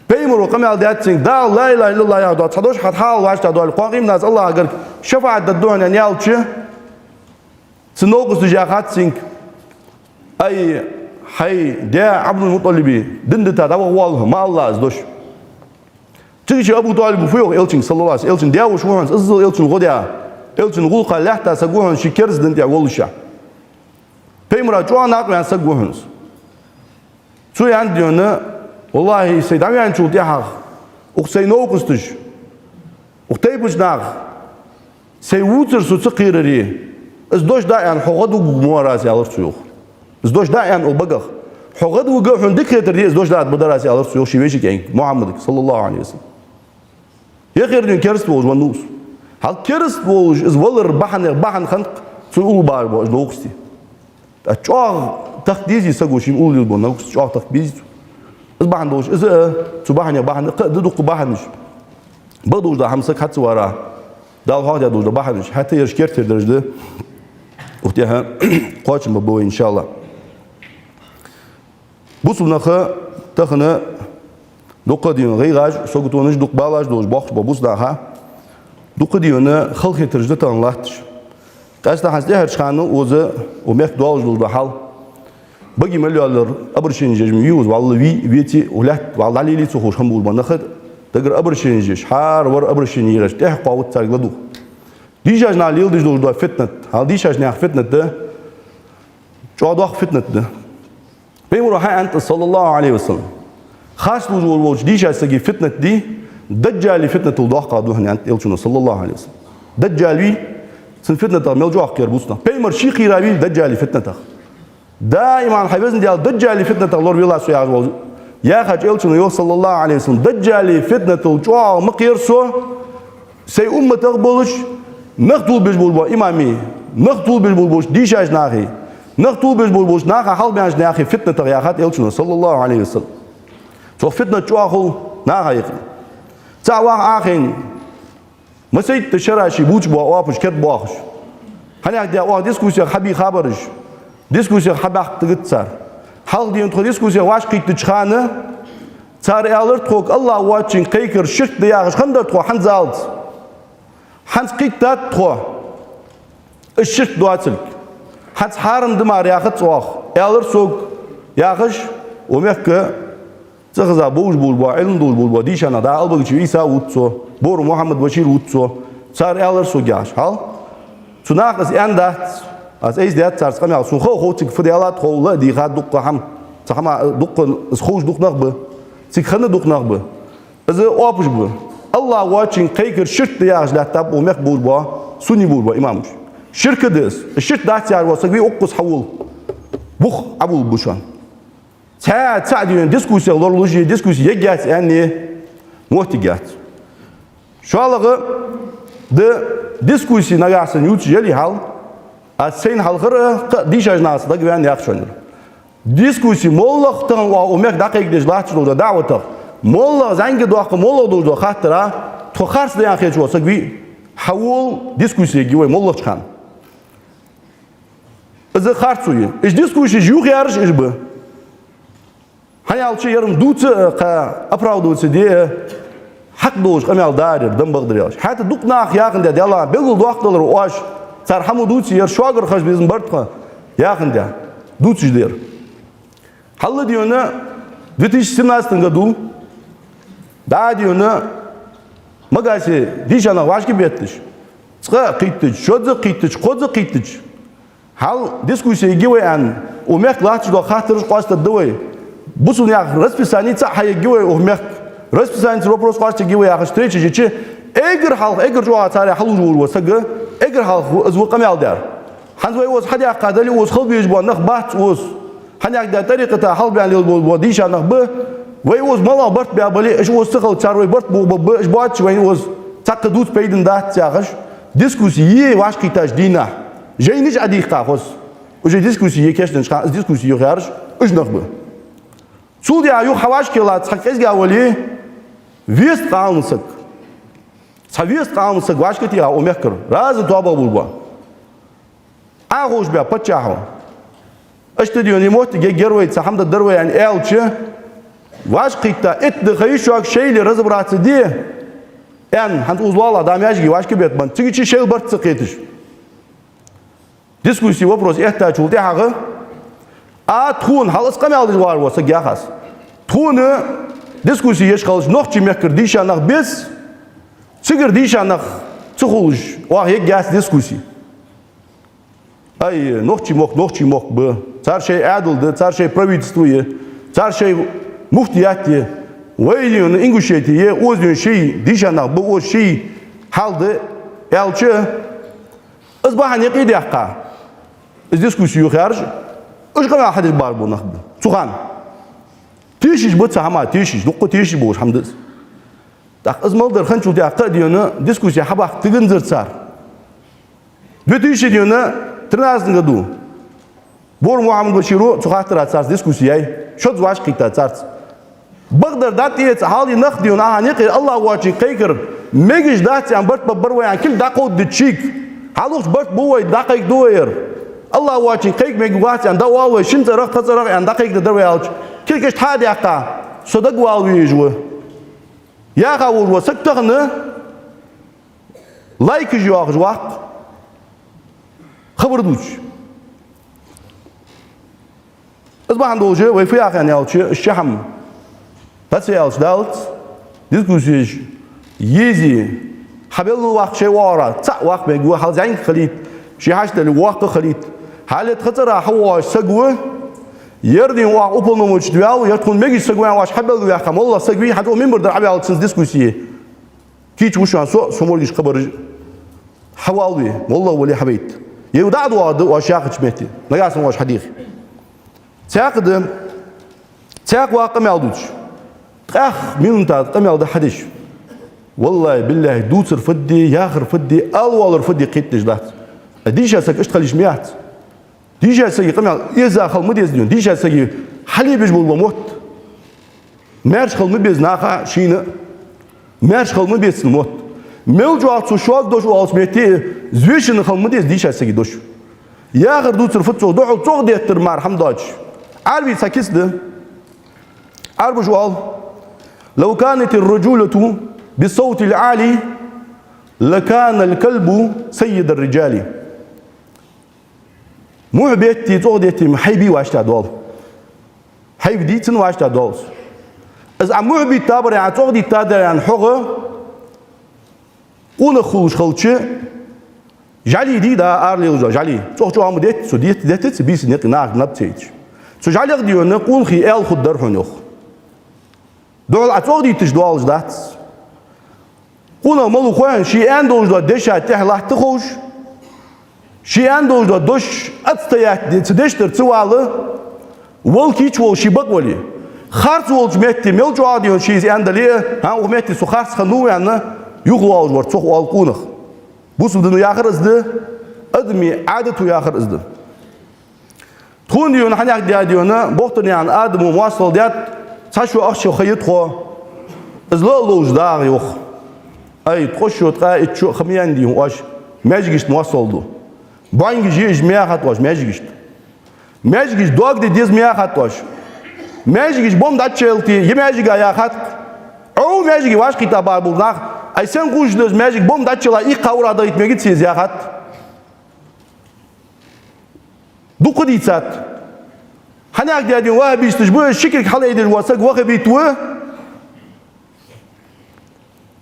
Peygamber o kamal diyetsin da la ilahe illallah ya da çadoş hatal başta da qaqim naz Allah agar şefaat da duana yalçı snogus jahatsin ay hay de Abdul Muttalibi dindi ta da wallah ma Allah azdoş Çıkışı Abu Talib fuyor elçin sallallahu aleyhi elçin diye şu an ızıl elçin godia elçin gulqa lahta saguhan şikers dinti oluşa Peygamber çoğan aklan saguhan Su yan diyorna والله سيدام يعني شو تيحق وخسينو قستش وختيبش ناق سيوتر سو تقيرري ازدوش دا يعني حقد وموراس يالر سيوخ ازدوش دا يعني وبقخ حقد وقف عندك دي ازدوش دا بدراس يالر سيوخ شيويشك يعني محمد صلى الله عليه وسلم يخير دين كرست بوج ونوس هل كرست بوج از ولر بحن خنق سو بار بوج نوقستي اتشوغ تخديزي سقوشيم اولي البون نوقست اتشوغ تخديزي إذا دوش إذا تباهني باهن قددوق باهنش بدوش ده همسك حتى ورا ده هذا دوش ده باهنش حتى يشكر تدرج ده وقتها قاش مبوي إن شاء الله بوصلنا خا تخنا دوقديون غيراج سوقتونش دوق بالاج دوش باخ ببوص ده ها دوقديون خلق تدرج ده تنلاتش قاس ده حسده هرشانو وزا وميك دوالج دوش ده حال باقي مليار أبرشين جيش ميوز والله ويتي ولات والله علي لي تخوش هم بقول بناخد تقدر أبرشين جيش حار ور أبرشين يرش تحقق وتساق لدو ديجاج ناليل ديج دور فتنة هل ديجاج ناخ فتنة ده شو أدوخ فتنة ده بيمر هاي أنت صلى الله عليه وسلم خاص وجود وجود ديجاج سجي فتنة دي دجال فتنة الضوء قادوه أنت إلشنا صلى الله عليه وسلم دجالي سن فتنة ملجوع كيربوسنا بيمر شيء قرابي دجالي فتنة دائما حبيزن ديال دجالي فتنة الله بيلا سويا يا خاج إلشنا يو صلى الله عليه وسلم دجالي فتنة الجوع مقيرسو سي أمة تقبلش نقتل بيجبول إمامي نقتل بيجبول ديشاج ناخي نقتل بيجبول ناخا حال بيانج ناخي فتنة يا خاج إلشنا صلى الله عليه وسلم سو فتنة جوع خل ناخا يقين تعوا آخين مسيت تشراشي بوش بوا وابش كت بواخش هنيك دي أوه ديسكوسيا خبي خبرش ديسكوسيا خباق تقتصر حال دي انتو ديسكوسيا واش قيت تشخانه صار يالر تخوك الله واتشين قيكر شرك دياغش خندر تخو حنز زالت حنز قيت دات تخو الشرك دواتلك حنز حارم دمار ياخد صواخ يالر سوق ياخش وميخك تخزا بوش بولبا علم دول بولبا ديشانا دا البغيش عيسى ووتسو بورو محمد بشير ووتسو صار يالر سوق ياش حال تناقص اندات از ایز دیت ترس کمی از سوخه خوتیک فدیالات خوله دی خد دق هم سخما دق خوش دق نقبه سیخنه دق نقبه از آبش بو الله واتشين قيكر شرك دیاش لاتاب و مقبول با سنی بول با امامش شرك دس الشرك دات یار واسه بی اقص حول Buh abul buşan. Ça diyor diskusiya lorluji diskusiya gat yani muhtigat. Şu alığı de diskusiya nagasın yutjeli hal sen halqırı dişajnası da güven yakşanır. Diskusiya mollaqtan va umek daqiqdej laçlıda davata molla zangi doqı molla doqı xatira toqars deyan xech olsa vi havul diskusiya giwe molla çıxan. Izi xartsuyu. İş diskusiya juq yarış iş bu. Hayalçı yarım duçı apravduçı diye hak doğuş qamel darir dım bagdırıyor. Hatta duqnaq yaqında de Allah begul doqdalar oş sarhamu duçı yer şoagır xaş bizim bartqa yaqında duçı der. Hallı diyonu 2017 году да дiyonu magasi dişana vaşki bettiş. Çıqa qittiç, şodzu qittiç, qodzu qittiç. Hal diskusiya giweyan umek laçı do xatırış qasta dıvay. Бусун як расписание хая гиве умек расписание вопрос қашты гиве як встреча жечи эгер халк эгер жуа царе халу жур сага эгер халк азу қамалдар ханзой оз хадя қадали оз хал беш бонах бат оз ханяк да тариқата хал бян лил бол дишанах б вай оз мала барт бя бали эш оз сақал чарвай барт бу б эш бат вай оз цаққа дут пейдин да цағаш дискуссия ваш қиташ дина жейниш адиқта хоз уже дискуссия кештен шқан дискуссия ярш ужнах б Судья ю хаваш кила цакез гавали вест қалмысық. Совест қалмысық вашкетиға омеккір. Разы туаба булба. Ағуш бя патчаху. Ашты дион имоти герой цахамда дырваян элчи. Вашкетта этді хайшуак шейли разобраться ди. Ян хант узлала дамяжги вашки бетман. Цигичи шейл бартсық етіш. Дискуссия вопрос эхта чулти хағы. Тхун халыс қамалды var olsa gahas. Thunu diskusiya eşqalış noqçi mekir dişanaq biz sigir dişanaq çıxuluş vah yek gas diskusiya. Ay noqçi moq bu. Çar şey adıldı, çar şey pravительствуе, çar şey muftiyatı. Vaydiyon inguşetiye özün şey dişanaq bu o şey haldı elçi ızbahan yaqidi haqqa. Diskusiya xarj اشقنا أحد البار بونخد سخان تيشش بتسا هما تيشش نقطة تيشش بوش حمدز تاق ازمال در خنشو تاق ديونا ديسكوسيا حباق تغنزر صار 2013 году بور محمد بشيرو سخاترات صار ديسكوسيا شد واش قيتا صار بقدر داتيت حالي نخ ديونا هانيقي الله واجي قيكر ميجش داتي عن برت ببروي عن كل داقو دتشيك حالوش برت بوي داقيك دوير الله واجي قيك ميجوات عن دواوي شنت رق خزرق عن دقيق دروي أوج كل كش حاد يقع صدق والوي جوا يا غاور وسكتغنا لايك جوا جواق خبر دوش أصبح عنده وجه ويفي آخر نيالش الشحم بس يالش دالت ديسكوسيش يزي حبيل الوقت شيء وارا تسع وقت ميجوا حال زين خليت شي حاجة الوقت خليت حالة خطرة حواش سجوه يردين واق أبلنومش دوال يرتكون ميجي سجوان واش حبل وياكم والله سجوي حتى أمين برد عبي على تنس ديسكوسية كيش وشان سموليش خبر حوالي والله ولي حبيت يودع دواد واش ياخد شمتي نقاسم واش حديث تاق واقم يالدوش أخ مين تاع قم يالد حديث والله بالله دوتر فدي ياخر فدي أول فدي قيت جدات ديشا سك اشتغل جميعات ديجا سجي قمع إذا خل مديز ديون ديجا سجي حلي بيجبول موت مارش خل مبيز ناقة شينا مارش خل مبيز الموت ملجوات سوشوال دوش والسميتي زويشن خل مديز ديجا سجي دوش يا غير دوتر فتو دوح توغ ديتر مار حمداج عربي ساكيس ده عربي جوال لو كانت الرجولة بالصوت العالي لكان الكلب سيد الرجال مو بيتي توديتي محيبي واشتا دول حيب ديتن واشتا دول از عمو بي تابر يعني تودي تادر يعني حقه ولا خوش خلشة جالي دي دا ارلي وجا جالي تشو عمو ديت سو ديت بيس نقناق نبتيج سو جالي غديو نقول خي ال خد درحنوخ دول اتودي تجدول جدات قونا ملو خوان شي اندوج دا دشا تحلح تخوش Şiyan doğuşda doş atstayak diye çdeştir çıvalı volkiç vol şibak voli. Xarts volç metti melço adiyon şiz endali ha o metti su xarts xanu yanı yuqlav var çok alqunıq. Bu sudunu yaxır izdi admi adatu yaxır izdi. Tun diyon hanak diye diyonu boxtun yani adımı muasıl diyat saçu akşu xayit xo izla lojda yok. Ay txoşut qa etçu xamiyan diyon oş mecgist muasıldu. Bangi jiş miyahat oş mecgist. Mecgist dog de diz miyahat oş. Mecgist bom da chelti yemejga yahat. O mecgi vaş kitaba bulnak. Ay sen kujdoz mecgi bom da chela ilk kavrada itmegi siz yahat. Duku ditsat. Hanak diye wa bistiş bu şikir halaydır wasak wa bitu.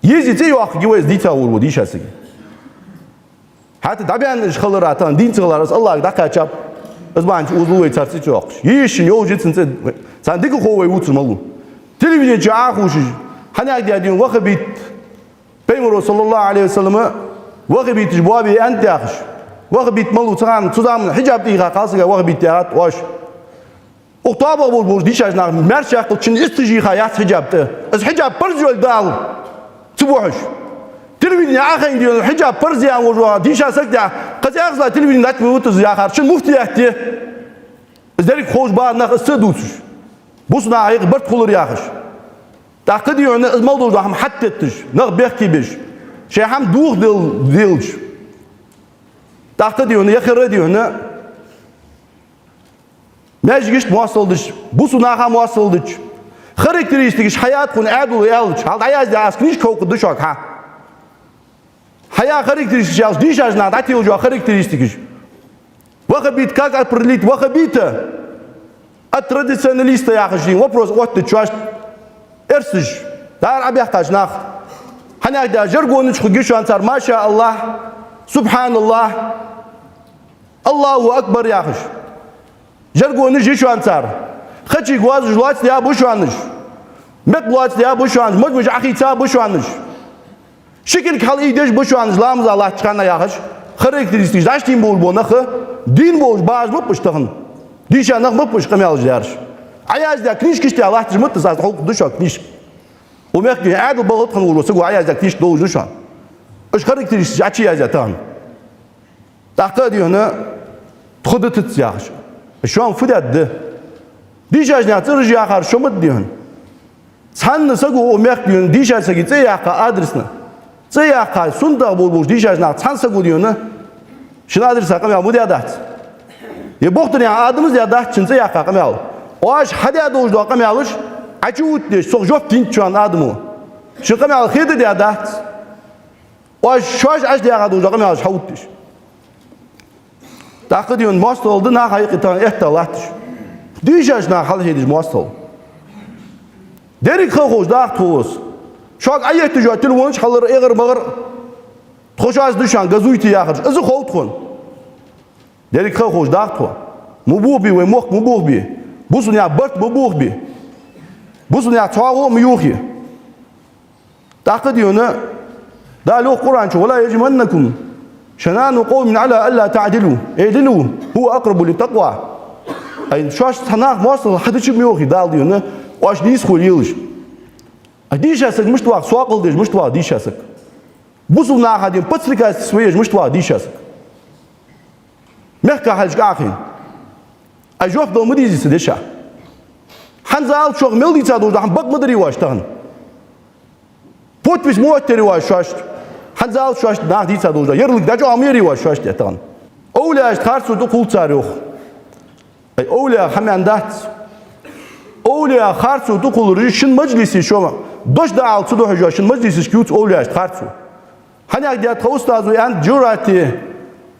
Yezite yok güvez dita vurdu dişası. Hatta tabian şalaratan din çıgalarız Allah da kaçap. Özbanç uzluğu tartı yok. Yeşin yolcusun sen dik kovay uçmalı. Televizyon çağışı. Hanak diye wa bit. Peygamber sallallahu aleyhi ve sellem wa bit bu abi ente akış. Wa bit malu çıkan tuzamın hicab diye kalsın wa bit yat hoş. Oktaba bol dişajnar merşaq için istiji hayat hicabtı. Az hicab parjol dal. Tubuş. Televizyon akın diyor hicab parziyan vurwa dişasak da qazaqla televizyon atmı utuz ya qarşı muftiyatı. Izderik xoş bağına ısıdut. Bu suna ayıq bir qulur yaxış. Taqı diyor ne izmal doğru ham hattettiş. Naq bekkibiş. Şey ham duğ dilç. Taqı diyor ne yaxırı diyor ne mecgist muasıldış. Bu suna ham muasıldış. Karakteristik hayat kun adulu elç. Hal ayaz da askniş kokudu şok ha. Hayat karakteristik yaz dişajna da tiyolcu karakteristik. Вахабит как определить вахабита от традиционалиста я хочу. Вопрос вот ты чуваш эрсиш. Дар абяхтаж нах. Ханагда жаргонуч хугишанцар маша Аллах. Субханаллах. Аллаху акбар я хочу. Жаргонуч жишанцар. Хачи гваз жлать я бушаныш. Меклать я бушаныш. Можмуж ахица бушаныш. Şekil kal idej buşaныш ламыз Аллах чыкана я хочу. Karakteristik zaştin bol bonakı din bol baz mı pıştığın dişanık mı pışkım yalıcılar ayazda knişkişte Allah tızmıttı zaten hukuk duşak kniş o mekki adıl bağıtın vurması bu ayazda kniş doğu duşan üç karakteristik açı yazatan tahta diyor ne tuğdu tıts yaxış şu an fıdadı dişajna tırıcı yakar şumut diyor sanlısa o mekki diyor dişajsa gitse yakka adresine Zeyaka sunda bol dişajna sansa diyor ne şuna adresa kamel bu diye dat ye boktun ya adımız ya dat çınsa yakka kamel o aş hadi adojdu kamelış açı utde sok job tin şu an adımı şu kamel khide diye dat o aş şoş aş diye adojdu kamelış havutdiş takı diyor most oldu na haqiqatan ehtalat dişajna hal hediş most ol derik xoş da toz Şok ayetli jo telefon çalır eğer mağır Toşaz düşan gazuyti yaxır Izi xoğutun Derik xoş dağıtı Mubuhbi ve muh mubuhbi Busun ya bırt mubuhbi Busun ya çoğu miyuhi Dağıtı diyor ne Dâlu Kur'an ço Vela yecmennekum Şenânu qavmin ala alla ta'dilu E'dilu Huve akrabu li taqwa Ay şu aş tanaq muasıl Hadıçı miyuhi dal diyor ne O aş niyiz khul yılış Дишасык мыштвак суакылдыш мыштвак дишасык. Бусул нахадим подстрикать своей мыштвак дишасык. Мягко хальчгахин. А жоф дол мыдизисы деша. Ханзал чок мелдица дожда хам бак мыдыри ваштан. Подпись муаттери ваш шашт. Ханзал шашт нах дица дожда. Ярлык дачо амери ваш шашт ятан. Оуля харсу ду кулцар yok. Ay oуля хамянdat. Oğluya harçu tukulur şın meclisi şoma. Doş da altı da hoca şın meclisi skut oğluya harçu. Hani ya tavustazı en jurati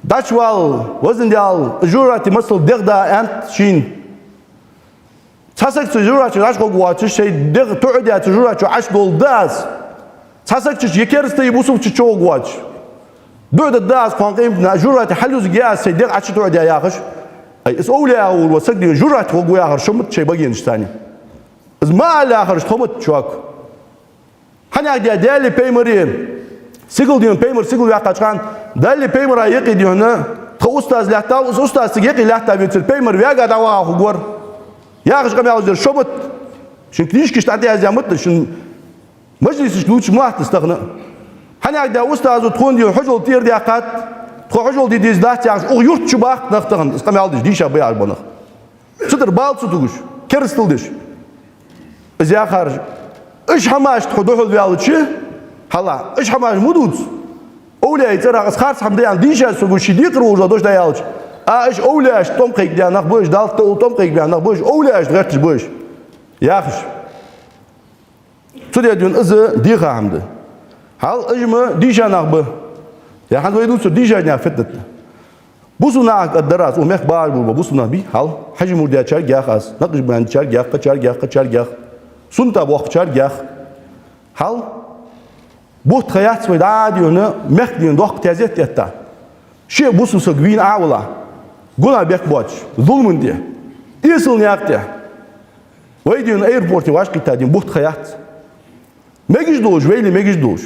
daçval vazindal jurati masal degda en şin. Çasakçı jurati daç koguatı şey deg tu'da jurati aş doldaz. Çasakçı yekerste busufçı çoğuat. Döde daz kanqim na jurati haluz giyas şey deg aç tu'da yağış. Es oğluya olsak diyor jurati koguya harçumut şey bagiyeniş tani. Ez mala harç tomut çok. Hani diye değerli peymeri sigil diyor peymer sigil ya kaçkan değerli peymer ayık diyor ne أستاذ لحتاو أستاذ سجيقي لحتاو ينتل بيمر وياقا دعوها خقور يا أخي قام يعوز شبت شن كنيشكش تعطيها زي مطل شن مجلس شلوش ما تستغنى هني عدا أستاذ وتكون دي حجول تير دي أقات تكون حجول دي ديزدات يعني أو يرت شباك نختغن قام يعوز ديش أبي عربنا صدر بالت ستوش كرستل ديش إذا خارج إيش حماش تخدوه الفيالد شيء هلا إيش حماش مدود أولى ترى خارج حمدي عن ديشة سوق شديق روجا دوش ديالج إيش أولى إيش توم قيق ديال نخبوش دالت توم قيق ديال نخبوش أولى إيش غيرتش بوش يا أخش سودي دون إز ديخا حمد هل إجمع ديشة نخبه يا حد ويدوس ديشة نخ فتت بوسنا الدراس ومخ بار بوسنا بي هل حاجة مرديا شار جاخاس نقش بان شار جاخ شار جاخ سنتا بوق شار جاخ هل بوت خيات سوي داديونا مخ دين دوق تازيت يتا شيء بوسو سجوين أولا قلنا بيك بوتش ظلم دي إيسل نياقتي ويدين ايربورتي واش قتادين بوت خيات ميجش دوش ويلي ميجش دوش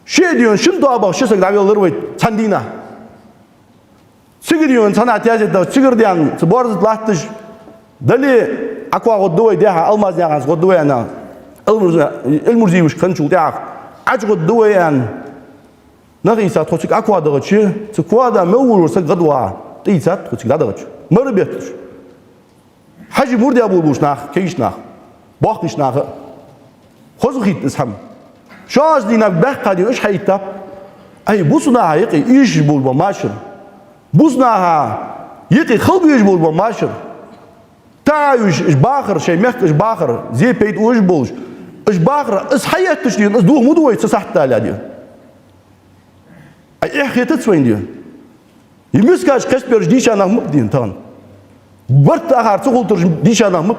شيء ديون شنو أبغى شو سكدابي لروي تندينا سيجريون سنة تازيت دا سيجر ديان سبارز لاتش دلي أقوى غدوة ديها ألماز نياقاس غدوة أنا المرزي وش كنشو ديها عج غدوة يعني نغيسات خوشك أقوى دغتشي تقوى دا مول ورسك غدوة تيسات خوشك دا دغتش مربيتش حاجة مردي أبو بوش ناخ كيش ناخ باقيش ناخ خوش خيت اسهم شاش دينا بحقا إيش حيتاب أي بوسنا يقي إيش بول بماشر بوسنا يقي خلبي إيش بول بماشر تايش إيش باخر شيء مخ إيش باخر زي بيت وإيش بولش إيش باخر إيش حياتش دين إيش دوه مدوي تسحت على دين أي إحكي تسوين دين يمسكاش كسبرش ديش أنا مبدين تان برت آخر تقول ترج ديش أنا مب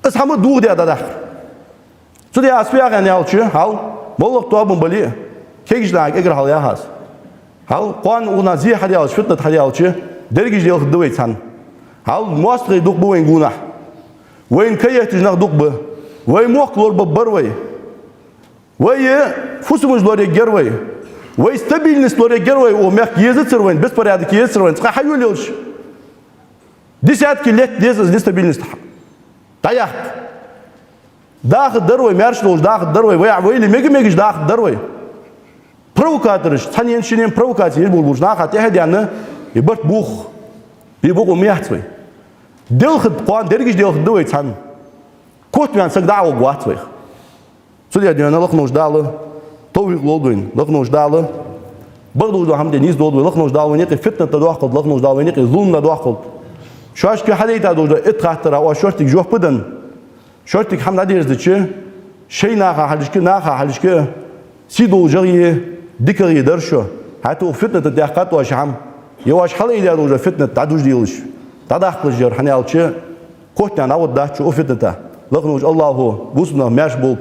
إيش هم دوه ده داخل سودي أسبيع يعني هالشيء هال والله توابون بليه كيجش لعك إجر هاليا هاس هال قان ونازيه حدي هالش فتنة حدي هالشيء درجة ديال خدوي تان هال مواصل يدق بوين جونا وين كيه تجناق دق به وين موكلور ببروي وين فوسمج لوري جروي وين ستابيلنس لوري جروي وميك يزتر وين بس بريادك يزتر وين تخا حيو ليش دي ساعات كليت ديز ستابيلنس تايح داخل دروي مارش لوش داخل دروي ويلي ميجش داخل دروي بروكاترش ثانيين شنين بروكاتير بولبوش ناخا تهدي عنا يبرت بوخ يبوق ميحتوي دلخد قوان درجة دلخد دوي تان كوت ميان سك دعوة قواتوي سودي دينا لخنوش دالة تويق لودوين لخنوش دالة بغدو دو حمد نيز دودوي لخنوش دالة نيقي فتنة تدوحقل لخنوش دالة نيقي ظلم تدوحقل شواش كي حدا يتعدو اتخاترا او شورتك جوه بدن شورتك حمد عدي يزدتشي شي ناخا حلشكي سيدو جغيه ديكري درشو حتى فتنة تدوحقات واش حم يواش حلا يدعو جا فتنة تعدوش ديلش تداخل الجر حني على كوتنا نعود ده شو فتنة لغنوش الله هو بوسنا ماش بول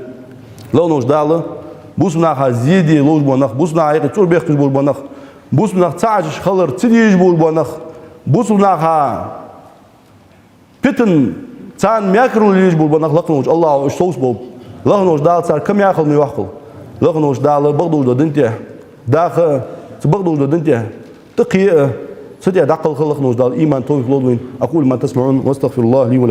لغنوش دالة بوسنا خزيدي لوج بونخ بوسنا عيق تور بيختش بول بونخ بوسنا تعجش خلر تديش بول بونخ بوسنا خا بيتن تان مياكرو ليش بول بونخ لغنوش الله إيش صوص بول لغنوش دال صار كم ياخذ ميوحقل لغنوش دالة بغدوش دنتيه داخل تبغدوش دنتيه تقي ستي دقل خلق نوجد الإيمان توفيق لودوين أقول ما تسمعون واستغفر الله لي ولكم